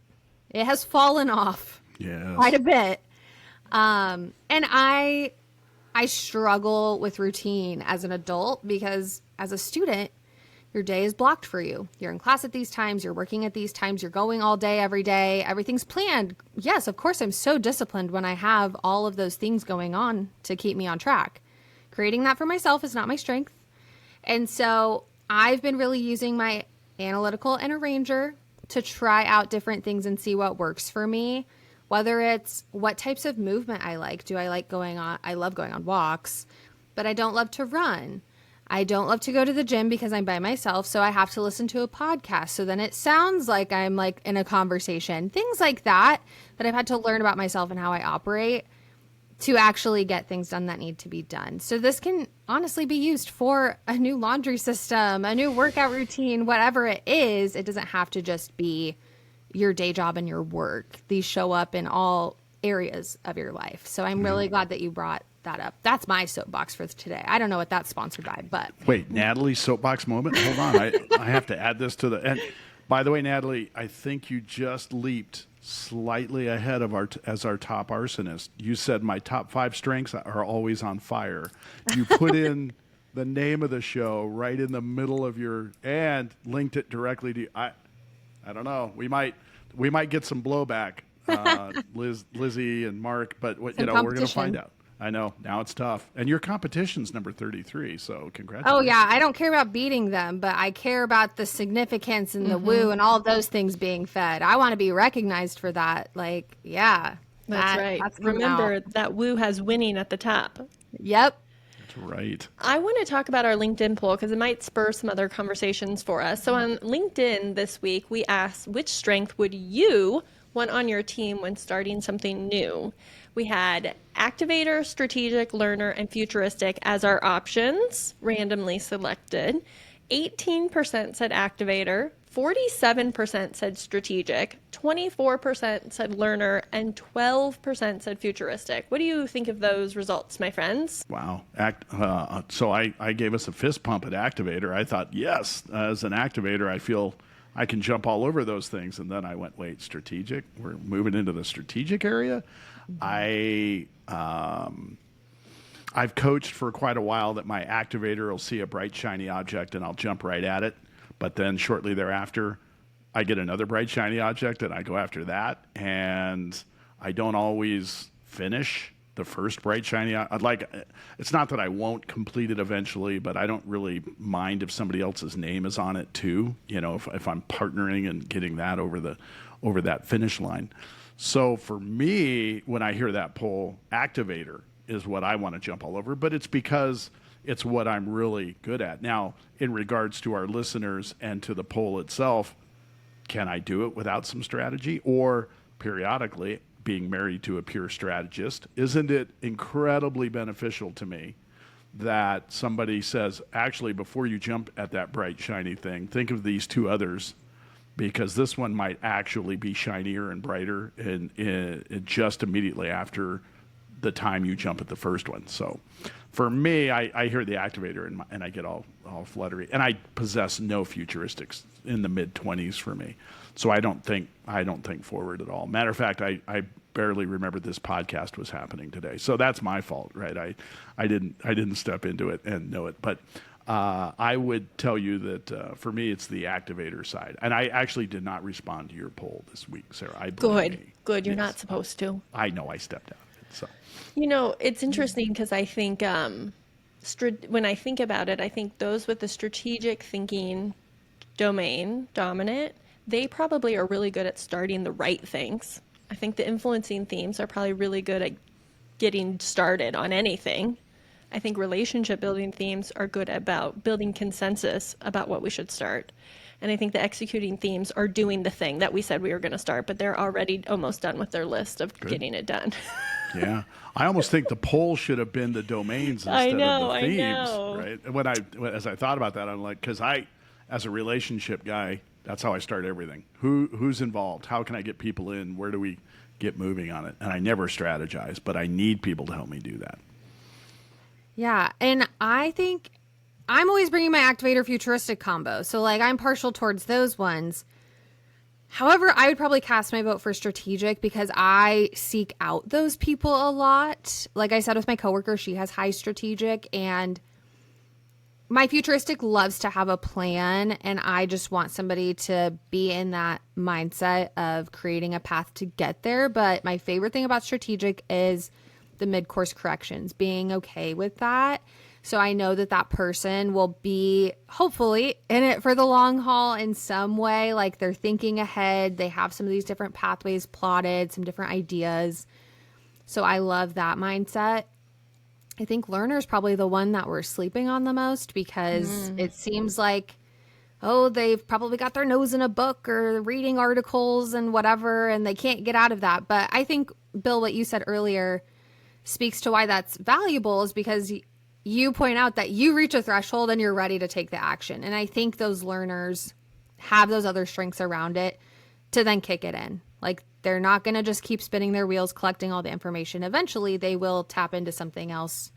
it has fallen off quite a bit. And I struggle with routine as an adult because as a student, your day is blocked for you. You're in class at these times, you're working at these times, you're going all day, every day, everything's planned. Yes, of course, I'm so disciplined when I have all of those things going on to keep me on track. Creating that for myself is not my strength. And so I've been really using my analytical and arranger to try out different things and see what works for me, whether it's what types of movement I like. Do I like I love going on walks, but I don't love to run. I don't love to go to the gym because I'm by myself, so I have to listen to a podcast. So then it sounds like I'm like in a conversation, things like that I've had to learn about myself and how I operate to actually get things done that need to be done. So this can honestly be used for a new laundry system, a new workout routine, whatever it is. It doesn't have to just be your day job and your work. These show up in all areas of your life. So I'm really glad that you brought that up. That's my soapbox for today. I don't know what that's sponsored by, but wait, Natalie's soapbox moment. Hold on, I have to add this to the. And by the way, Natalie, I think you just leaped slightly ahead of as our top arsonist. You said my top 5 strengths are always on fire. You put in the name of the show right in the middle of and linked it directly to. I don't know. We might get some blowback, Lizzie and Mark, but we're going to find out. I know. Now it's tough. And your competition's number 33, so congratulations. Oh, yeah. I don't care about beating them, but I care about the significance and the woo and all of those things being fed. I want to be recognized for that. Like, yeah. That's right. Remember, that woo has winning at the top. Yep. That's right. I want to talk about our LinkedIn poll because it might spur some other conversations for us. So on LinkedIn this week, we asked, which strength would you want on your team when starting something new? We had Activator, Strategic, Learner, and Futuristic as our options, randomly selected. 18% said Activator, 47% said Strategic, 24% said Learner, and 12% said Futuristic. What do you think of those results, my friends? Wow. So I gave us a fist pump at Activator. I thought, yes, as an Activator, I feel I can jump all over those things. And then I went, wait, Strategic? We're moving into the strategic area? I've coached for quite a while that my Activator will see a bright, shiny object and I'll jump right at it. But then shortly thereafter, I get another bright, shiny object and I go after that. And I don't always finish the first bright, shiny. It's not that I won't complete it eventually, but I don't really mind if somebody else's name is on it too. If I'm partnering and getting that over that finish line. So for me, when I hear that poll, Activator is what I want to jump all over, but it's because it's what I'm really good at. Now, in regards to our listeners and to the poll itself, can I do it without some strategy? Or periodically, being married to a pure strategist, isn't it incredibly beneficial to me that somebody says, actually, before you jump at that bright, shiny thing, think of these 2 others, because this one might actually be shinier and brighter and just immediately after the time you jump at the first one. So for me, I hear the Activator and I get all fluttery. And I possess no futuristics in the mid-20s for me. So I don't think forward at all. Matter of fact, I barely remembered this podcast was happening today. So that's my fault, right? I didn't step into it and know it. But I would tell you that for me, it's the Activator side. And I actually did not respond to your poll this week, Sarah. Good. You're not supposed to. I know I stepped out. So It's interesting because I think when I think about it, I think those with the strategic thinking dominant, they probably are really good at starting the right things. I think the influencing themes are probably really good at getting started on anything. I think relationship building themes are good about building consensus about what we should start. And I think the executing themes are doing the thing that we said we were going to start, but they're already almost done with their list of getting it done. Yeah. I almost think the poll should have been the domains instead of the themes, right? As I thought about that, I'm like, because as a relationship guy, that's how I start everything. Who's involved? How can I get people in? Where do we get moving on it? And I never strategize, but I need people to help me do that. Yeah. And I think I'm always bringing my Activator futuristic combo. So like I'm partial towards those ones. However, I would probably cast my vote for strategic because I seek out those people a lot. Like I said with my coworker, she has high strategic, and my futuristic loves to have a plan, and I just want somebody to be in that mindset of creating a path to get there. But my favorite thing about strategic is the mid-course corrections, being okay with that. So I know that person will be hopefully in it for the long haul in some way. Like they're thinking ahead. They have some of these different pathways plotted, some different ideas. So I love that mindset. I think learner is probably the one that we're sleeping on the most because it seems like, they've probably got their nose in a book or reading articles and whatever, and they can't get out of that. But I think, Bill, what you said earlier speaks to why that's valuable is because you point out that you reach a threshold and you're ready to take the action. And I think those learners have those other strengths around it to then kick it in. Like they're not going to just keep spinning their wheels, collecting all the information. Eventually they will tap into something else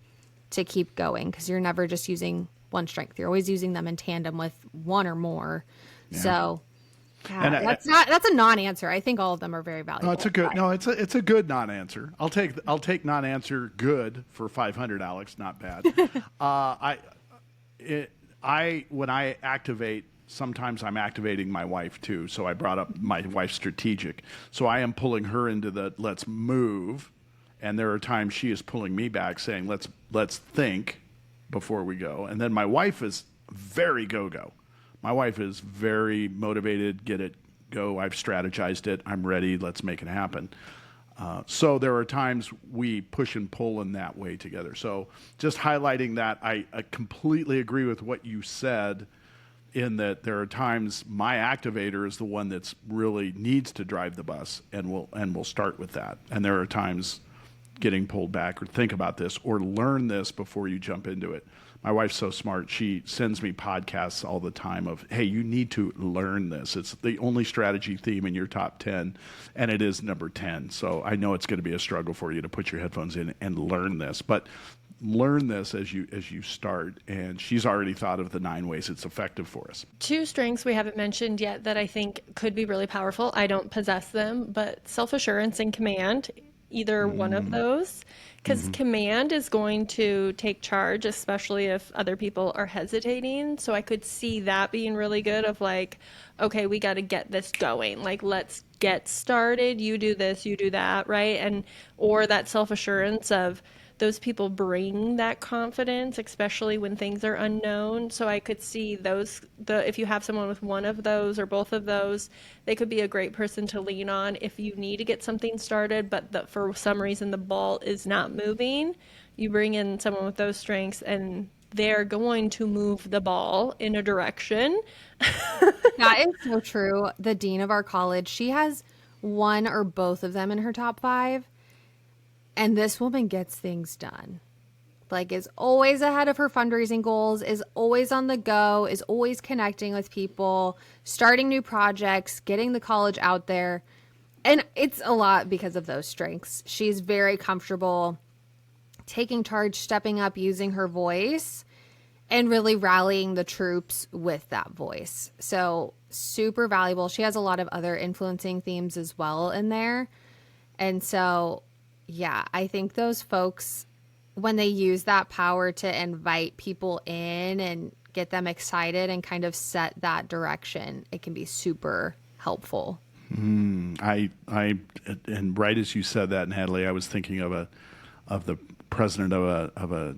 to keep going because you're never just using one strength. You're always using them in tandem with one or more. Yeah. So that's a non-answer. I think all of them are very valuable. It's a good non-answer. I'll take non-answer good for 500, Alex. Not bad. When I activate, sometimes I'm activating my wife too. So I brought up my wife's strategic. So I am pulling her into the let's move, and there are times she is pulling me back, saying let's think before we go. And then my wife is very go. My wife is very motivated, get it, go, I've strategized it, I'm ready, let's make it happen. So there are times we push and pull in that way together. So just highlighting that, I completely agree with what you said in that there are times my activator is the one that's really needs to drive the bus, and we'll start with that. And there are times getting pulled back or think about this or learn this before you jump into it. My wife's so smart. She sends me podcasts all the time of, hey, you need to learn this. It's the only strategy theme in your top 10, and it is number 10. So I know it's going to be a struggle for you to put your headphones in and learn this. But learn this as you start. And she's already thought of the 9 ways it's effective for us. 2 strengths we haven't mentioned yet that I think could be really powerful. I don't possess them, but self-assurance and command, either one of those. Because command is going to take charge, especially if other people are hesitating. So I could see that being really good of like, okay, we got to get this going. Like, let's get started. You do this, you do that, right? Or that self-assurance of those people bring that confidence, especially when things are unknown. So I could see if you have someone with one of those or both of those, they could be a great person to lean on if you need to get something started, but for some reason the ball is not moving. You bring in someone with those strengths and they're going to move the ball in a direction. That is so true. The dean of our college, she has one or both of them in her top 5. And this woman gets things done. Like, is always ahead of her fundraising goals, is always on the go, is always connecting with people, starting new projects, getting the college out there. And it's a lot because of those strengths. She's very comfortable taking charge, stepping up, using her voice, and really rallying the troops with that voice. So super valuable. She has a lot of other influencing themes as well in there. And so, yeah, I think those folks, when they use that power to invite people in and get them excited and kind of set that direction, it can be super helpful. And right as you said that, Natalie, I was thinking of the president of a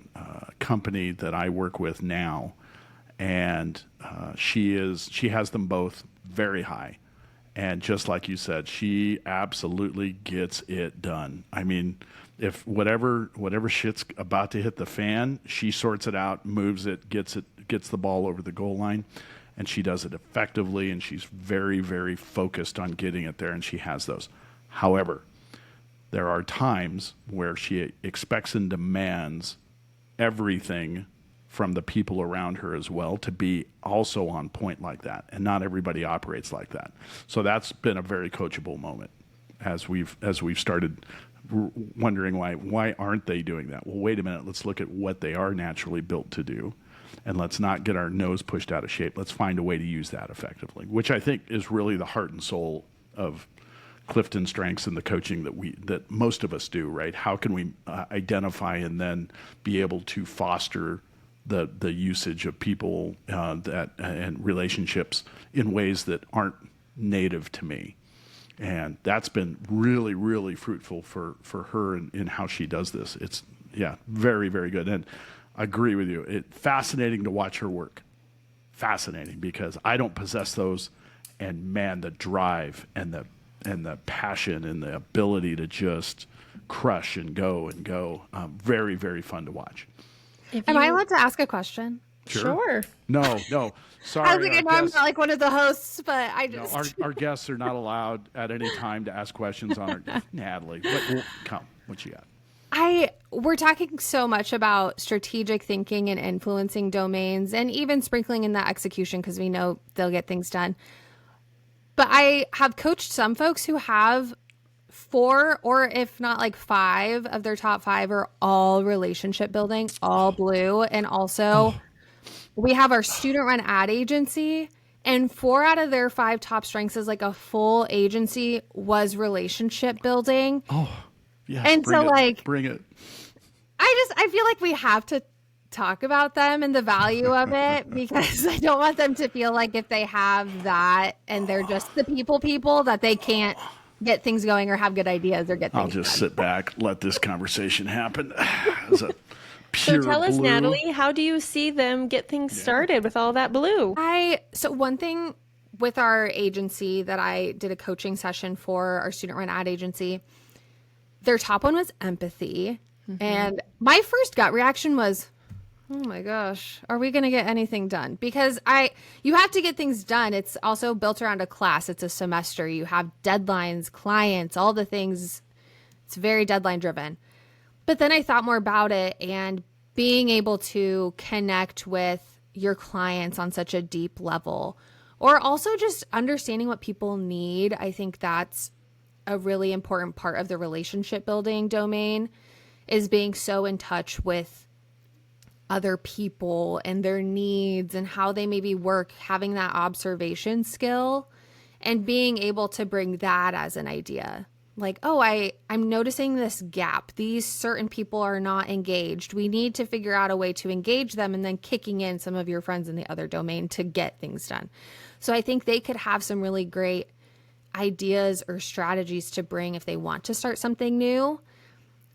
company that I work with now, and she has them both very high, and just like you said, she absolutely gets it done. I mean, if whatever shit's about to hit the fan, she sorts it out, moves it, gets the ball over the goal line. And she does it effectively, and she's very, very focused on getting it there, and she has those. However, there are times where she expects and demands everything from the people around her as well to be also on point like that, and not everybody operates like that. So that's been a very coachable moment as we've started wondering why aren't they doing that? Well, wait a minute, let's look at what they are naturally built to do. And let's not get our nose pushed out of shape. Let's find a way to use that effectively, which I think is really the heart and soul of CliftonStrengths and the coaching that most of us do, right? How can we identify and then be able to foster the usage of people and relationships in ways that aren't native to me? And that's been really, really fruitful for her in how she does this. It's, very, very good. And I agree with you. It's fascinating to watch her work. Fascinating, because I don't possess those, and man, the drive and the passion and the ability to just crush and go. Very, very fun to watch. Am I allowed to ask a question? Sure. No. Sorry. I was like, I know I'm not like one of the hosts, but I just... No, our guests are not allowed at any time to ask questions on our... Natalie, come. What you got? We're talking so much about strategic thinking and influencing domains, and even sprinkling in that execution because we know they'll get things done. But I have coached some folks who have 4, or if not like 5 of their top 5 are all relationship building, all blue. And also we have our student run ad agency, and 4 out of their 5 top strengths is like a full agency was relationship building. Yes, and so bring it. I feel like we have to talk about them and the value of it, because I don't want them to feel like if they have that and they're just the people that they can't get things going or have good ideas or get things I'll just done. sit back, let this conversation happen. So tell us, Natalie, how do you see them get things started with all that blue? So one thing with our agency that I did a coaching session for, our student run ad agency, their top one was empathy. And my first gut reaction was, oh my gosh, are we going to get anything done? Because you have to get things done. It's also built around a class. It's a semester. You have deadlines, clients, all the things. It's very deadline driven. But then I thought more about it, and being able to connect with your clients on such a deep level, or also just understanding what people need. I think that's a really important part of the relationship building domain, is being so in touch with other people and their needs and how they maybe work, having that observation skill and being able to bring that as an idea. Like, I'm noticing this gap. These certain people are not engaged. We need to figure out a way to engage them, and then kicking in some of your friends in the other domain to get things done. So I think they could have some really great ideas or strategies to bring if they want to start something new.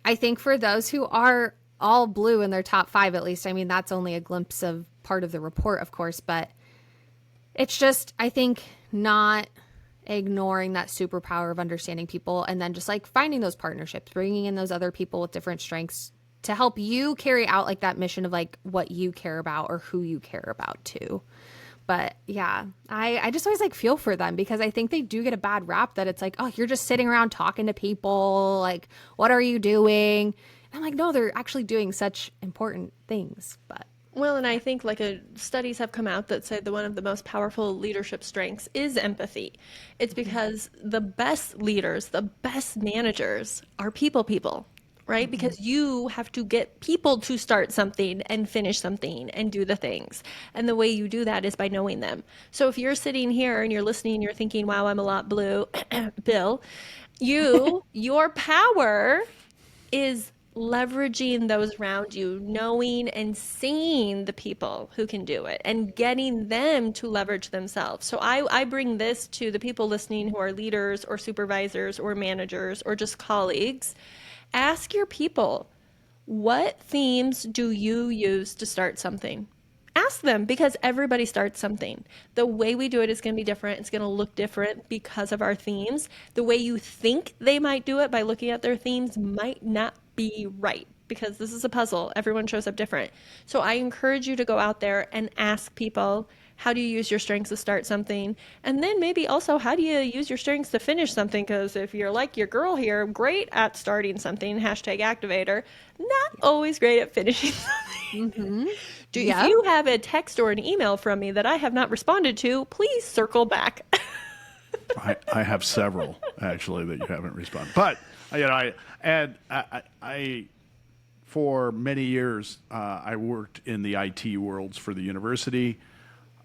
I think for those who are all blue in their top 5, at least, I mean, that's only a glimpse of part of the report, of course, but it's just, I think, not ignoring that superpower of understanding people, and then just like finding those partnerships, bringing in those other people with different strengths to help you carry out like that mission of like what you care about or who you care about too. But yeah, I just always like feel for them, because I think they do get a bad rap that it's like, oh, you're just sitting around talking to people. Like, what are you doing? And I'm like, no, they're actually doing such important things. But well, and I think studies have come out that say that one of the most powerful leadership strengths is empathy. It's because the best leaders, the best managers are people. right? Because you have to get people to start something and finish something and do the things. And the way you do that is by knowing them. So if you're sitting here and you're listening, you're thinking, wow, I'm a lot blue, Bill, your power is leveraging those around you, knowing and seeing the people who can do it and getting them to leverage themselves. So I bring this to the people listening who are leaders or supervisors or managers or just colleagues. Ask your people, what themes do you use to start something? Ask them, because everybody starts something. The way we do it is going to be different. It's going to look different because of our themes. The way you think they might do it by looking at their themes might not be right, because this is a puzzle. Everyone shows up different. So I encourage you to go out there and ask people, how do you use your strengths to start something? And then maybe also, how do you use your strengths to finish something? Because if you're like your girl here, great at starting something, hashtag activator, not always great at finishing something. If you have a text or an email from me that I have not responded to, please circle back. I have several actually that you haven't responded, but I for many years I worked in the IT worlds for the university.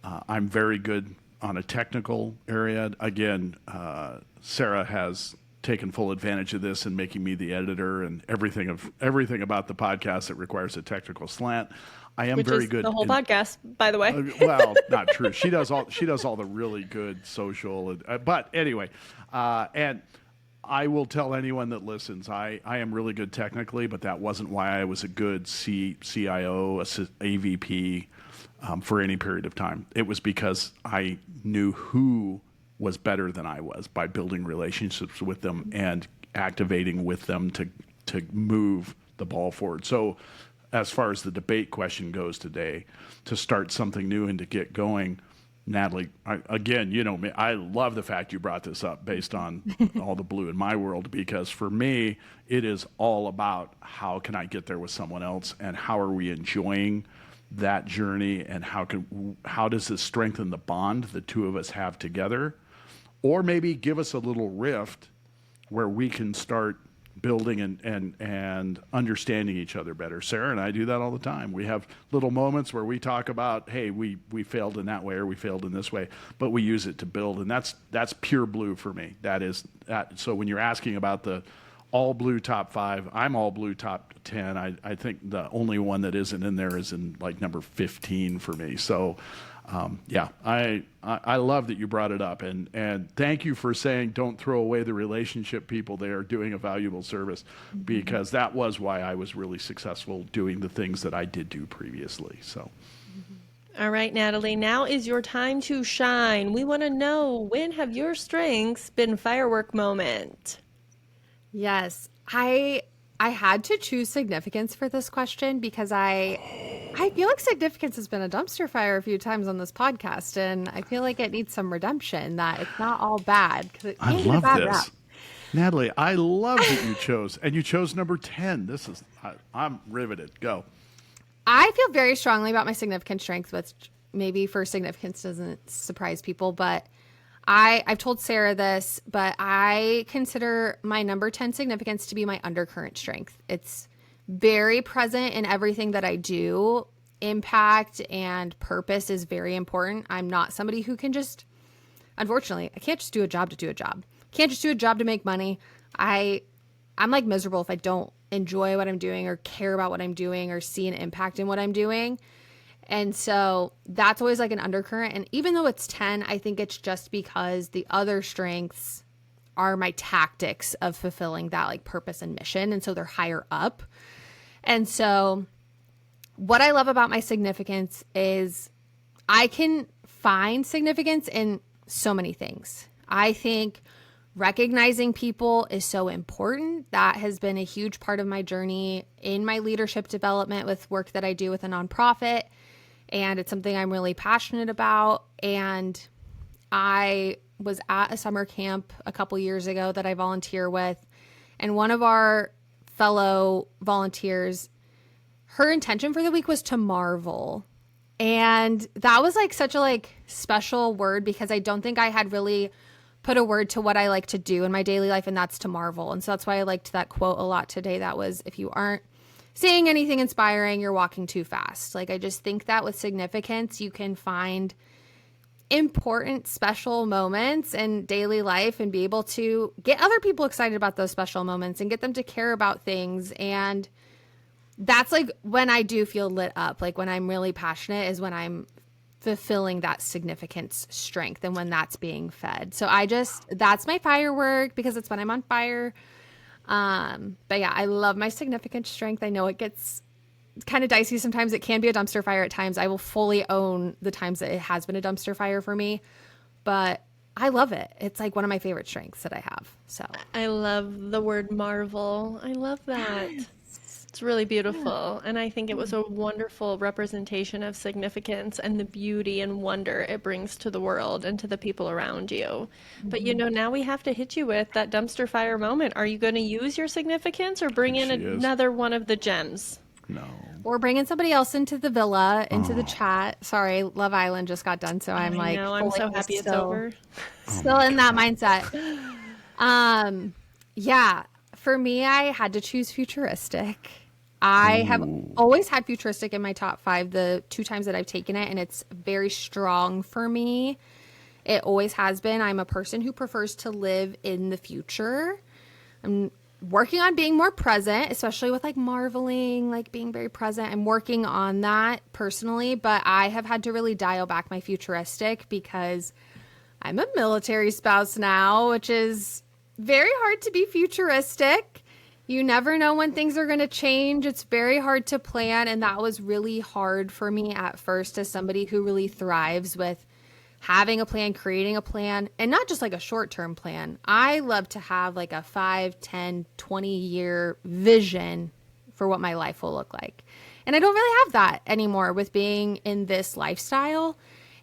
I'm very good on a technical area. Again, Sarah has taken full advantage of this in making me the editor and everything about the podcast that requires a technical slant. I am Which very is good. The whole podcast, by the way. Well, not true. She does all the really good social. But anyway, and I will tell anyone that listens, I am really good technically, but that wasn't why I was a good CIO, AVP for any period of time. It was because I knew who was better than I was by building relationships with them and activating with them to move the ball forward. So as far as the debate question goes today, to start something new and to get going, Natalie, again, you know me, I love the fact you brought this up based on all the blue in my world, because for me, it is all about how can I get there with someone else and how are we enjoying that journey, and how does this strengthen the bond the two of us have together, or maybe give us a little rift where we can start building and understanding each other better. Sarah and I do that all the time. We have little moments where we talk about, hey, we failed in that way or we failed in this way, but we use it to build, and that's pure blue for me. So when you're asking about the all blue top 5, I'm all blue top 10. I think the only one that isn't in there is in like number 15 for me. So I love that you brought it up, and thank you for saying don't throw away the relationship people. They are doing a valuable service, because that was why I was really successful doing the things that I did do previously. So. All right, Natalie, now is your time to shine. We want to know, when have your strengths been firework moment? Yes, I had to choose significance for this question, because I feel like significance has been a dumpster fire a few times on this podcast, and I feel like it needs some redemption, that it's not all bad. I love this. Natalie, I love that you chose number 10. I'm riveted. Go. I feel very strongly about my significant strength, which maybe for significance doesn't surprise people, but I've told Sarah this, but I consider my number 10 significance to be my undercurrent strength. It's very present in everything that I do. Impact and purpose is very important. I'm not somebody who can just, unfortunately, I can't just do a job to do a job. Can't just do a job to make money. I'm like miserable if I don't enjoy what I'm doing or care about what I'm doing or see an impact in what I'm doing. And so that's always like an undercurrent. And even though it's 10, I think it's just because the other strengths are my tactics of fulfilling that like purpose and mission. And so they're higher up. And so what I love about my significance is I can find significance in so many things. I think recognizing people is so important. That has been a huge part of my journey in my leadership development with work that I do with a nonprofit. And it's something I'm really passionate about. And I was at a summer camp a couple years ago that I volunteer with. And one of our fellow volunteers, her intention for the week was to marvel. And that was like such a like special word, because I don't think I had really put a word to what I like to do in my daily life, and that's to marvel. And so that's why I liked that quote a lot today. That was, if you aren't seeing anything inspiring, you're walking too fast. Like, I just think that with significance, you can find important, special moments in daily life and be able to get other people excited about those special moments and get them to care about things. And that's like when I do feel lit up, like when I'm really passionate is when I'm fulfilling that significance strength and when that's being fed. So that's my firework because it's when I'm on fire. But yeah, I love my significant strength. I know it gets kind of dicey sometimes. It can be a dumpster fire at times. I will fully own the times that it has been a dumpster fire for me, but I love it. It's like one of my favorite strengths that I have. So I love the word marvel. I love that. It's really beautiful. And I think it was a wonderful representation of significance and the beauty and wonder it brings to the world and to the people around you. But now we have to hit you with that dumpster fire moment. Are you going to use your significance or bring in She is. another one of the gems? No. we're bringing somebody else into the villa, into the chat. Sorry, Love Island just got done, so I'm like, I'm so happy it's over. Still in that mindset. Yeah, for me, I had to choose futuristic. I have always had futuristic in my top 5 the 2 times that I've taken it, and it's very strong for me. It always has been. I'm a person who prefers to live in the future. I'm working on being more present, especially with like marveling, like being very present. I'm working on that personally, but I have had to really dial back my futuristic because I'm a military spouse now, which is very hard to be futuristic. You never know when things are going to change. It's very hard to plan. And that was really hard for me at first as somebody who really thrives with having a plan, creating a plan, and not just like a short-term plan. I love to have like a 5, 10, 20-year vision for what my life will look like. And I don't really have that anymore with being in this lifestyle.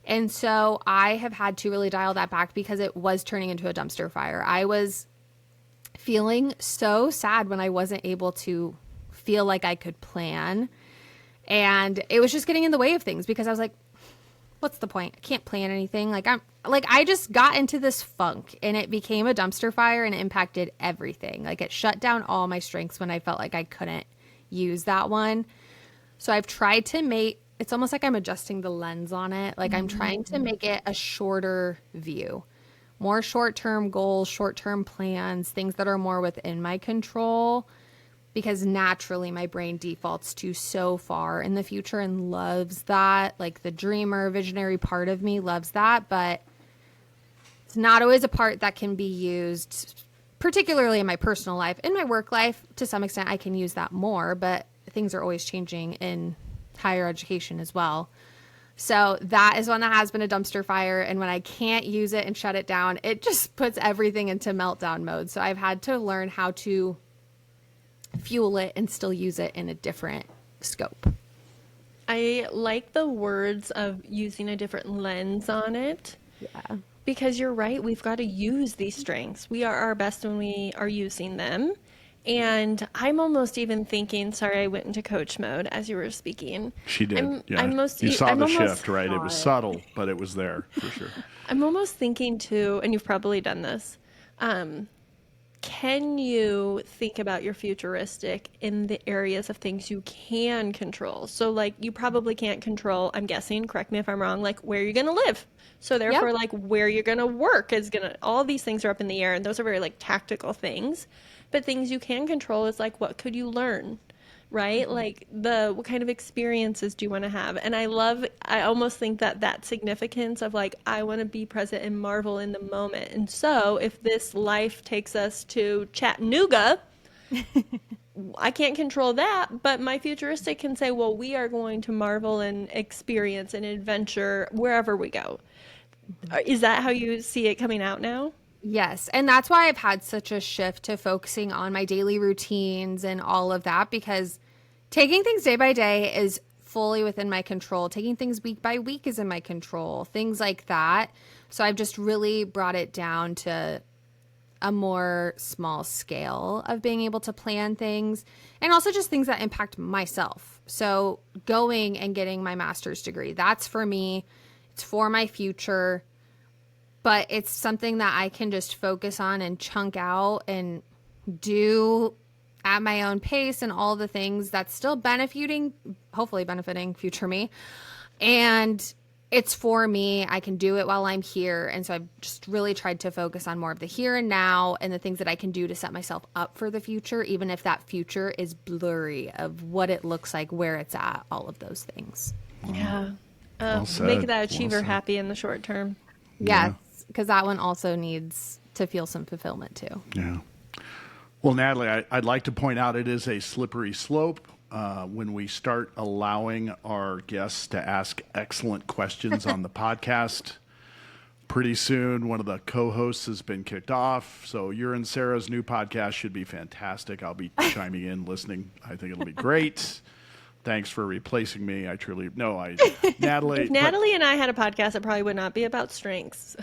And so I have had to really dial that back because it was turning into a dumpster fire. I was feeling so sad when I wasn't able to feel like I could plan. And it was just getting in the way of things because I was like, what's the point? I can't plan anything. I just got into this funk and it became a dumpster fire and it impacted everything. Like it shut down all my strengths when I felt like I couldn't use that one. So I've tried to it's almost like I'm adjusting the lens on it. Like I'm trying to make it a shorter view, more short-term goals, short-term plans, things that are more within my control, because naturally my brain defaults to so far in the future and loves that. Like the dreamer, visionary part of me loves that, but it's not always a part that can be used, particularly in my personal life. In my work life, to some extent, I can use that more, but things are always changing in higher education as well. So that is one that has been a dumpster fire. And when I can't use it and shut it down, it just puts everything into meltdown mode. So I've had to learn how to fuel it and still use it in a different scope. I like the words of using a different lens on it. Yeah. Because you're right, we've got to use these strengths. We are our best when we are using them. And I'm almost even thinking, sorry, I went into coach mode as you were speaking. She did. You saw the shift, right? It was subtle, but it was there for sure. I'm almost thinking too, and you've probably done this. Can you think about your futuristic in the areas of things you can control? So like you probably can't control, I'm guessing, correct me if I'm wrong, like where you're going to live. So therefore like where you're going to work all these things are up in the air, and those are very like tactical things. But things you can control is like, what could you learn? Right? Like what kind of experiences do you want to have? And I almost think that significance of like, I want to be present and marvel in the moment. And so if this life takes us to Chattanooga, I can't control that, but my futuristic can say, well, we are going to marvel and experience and adventure wherever we go. Is that how you see it coming out now? Yes. And that's why I've had such a shift to focusing on my daily routines and all of that, because taking things day by day is fully within my control. Taking things week by week is in my control, things like that. So I've just really brought it down to a more small scale of being able to plan things, and also just things that impact myself. So going and getting my master's degree, that's for me. It's for my future. but it's something that I can just focus on and chunk out and do at my own pace and all the things that's still hopefully benefiting future me. And it's for me. I can do it while I'm here. And so I've just really tried to focus on more of the here and now and the things that I can do to set myself up for the future, even if that future is blurry of what it looks like, where it's at, all of those things. Yeah. Well said. Make that achiever Well said. happy in the short term. Yes, because that one also needs to feel some fulfillment too. Yeah. Well, Natalie, I'd like to point out it is a slippery slope. When we start allowing our guests to ask excellent questions on the podcast, pretty soon one of the co-hosts has been kicked off. So your and Sarah's new podcast should be fantastic. I'll be chiming in, listening. I think it'll be great. Thanks for replacing me. Natalie. If Natalie and I had a podcast, it probably would not be about strengths.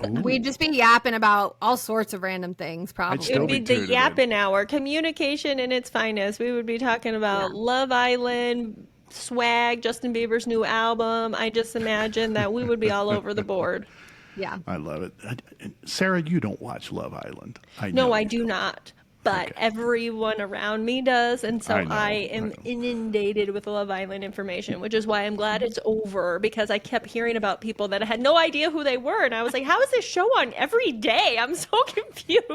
We'd just be yapping about all sorts of random things, probably. still It would be be the tuned in. yapping hour, communication in its finest. We would be talking about Love Island, swag, Justin Bieber's new album. I just imagine that we would be all over the board. Yeah. I love it. Sarah, you don't watch Love Island. No, I do not. But everyone around me does, and so I am inundated with Love Island information, which is why I'm glad it's over, because I kept hearing about people that I had no idea who they were, and I was like, how is this show on every day? I'm so confused.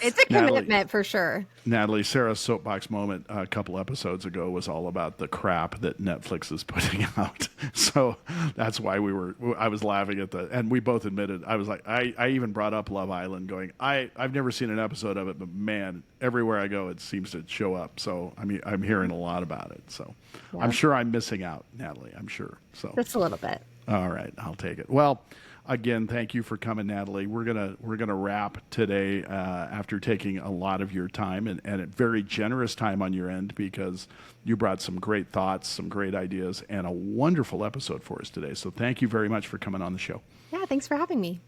It's a Natalie. commitment for sure. Natalie, Sarah's soapbox moment a couple episodes ago was all about the crap that Netflix is putting out. So that's why I was laughing at and we both admitted, I was like, I even brought up Love Island going, I've never seen an episode of it, but man, everywhere I go, it seems to show up. So I'm hearing a lot about it. So I'm sure I'm missing out, Natalie. I'm sure. So Just a little bit. all right, I'll take it. Well, again, thank you for coming, Natalie. We're gonna wrap today after taking a lot of your time and a very generous time on your end, because you brought some great thoughts, some great ideas, and a wonderful episode for us today. So thank you very much for coming on the show. Yeah, thanks for having me.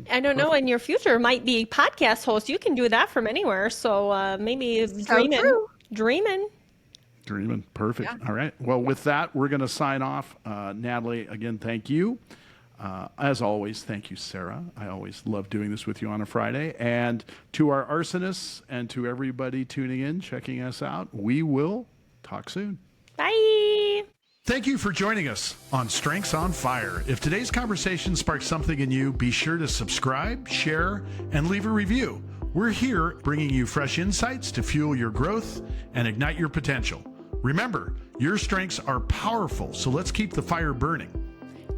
I don't know, in your future might be podcast host. You can do that from anywhere. So maybe dreaming. Perfect. Yeah. All right. Well, with that, we're going to sign off. Natalie, again, thank you. As always, thank you, Sarah. I always love doing this with you on a Friday. And to our arsonists and to everybody tuning in, checking us out, we will talk soon. Bye. Thank you for joining us on Strengths on Fire. If today's conversation sparked something in you, be sure to subscribe, share, and leave a review. We're here bringing you fresh insights to fuel your growth and ignite your potential. Remember, your strengths are powerful, so let's keep the fire burning.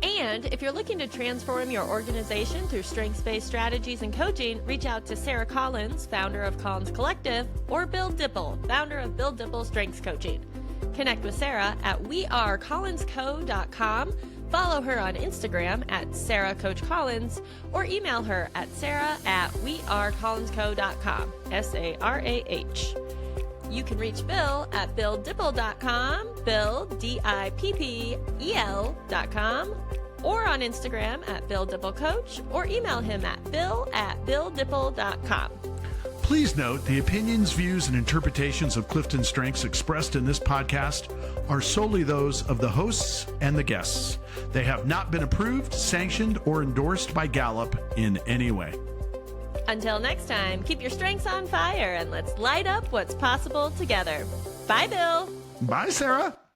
And if you're looking to transform your organization through strengths-based strategies and coaching, reach out to Sarah Collins, founder of Collins Collective, or Bill Dipple, founder of Bill Dipple Strengths Coaching. Connect with Sarah at wearecollinsco.com, follow her on Instagram at SarahCoachCollins, or email her at sarah@wearecollinsco.com, SARAH. You can reach Bill at BillDipple.com, Bill, DIPPEL.com, or on Instagram at BillDippleCoach, or email him at bill@BillDipple.com. Please note the opinions, views, and interpretations of CliftonStrengths expressed in this podcast are solely those of the hosts and the guests. They have not been approved, sanctioned, or endorsed by Gallup in any way. Until next time, keep your strengths on fire and let's light up what's possible together. Bye, Bill. Bye, Sarah.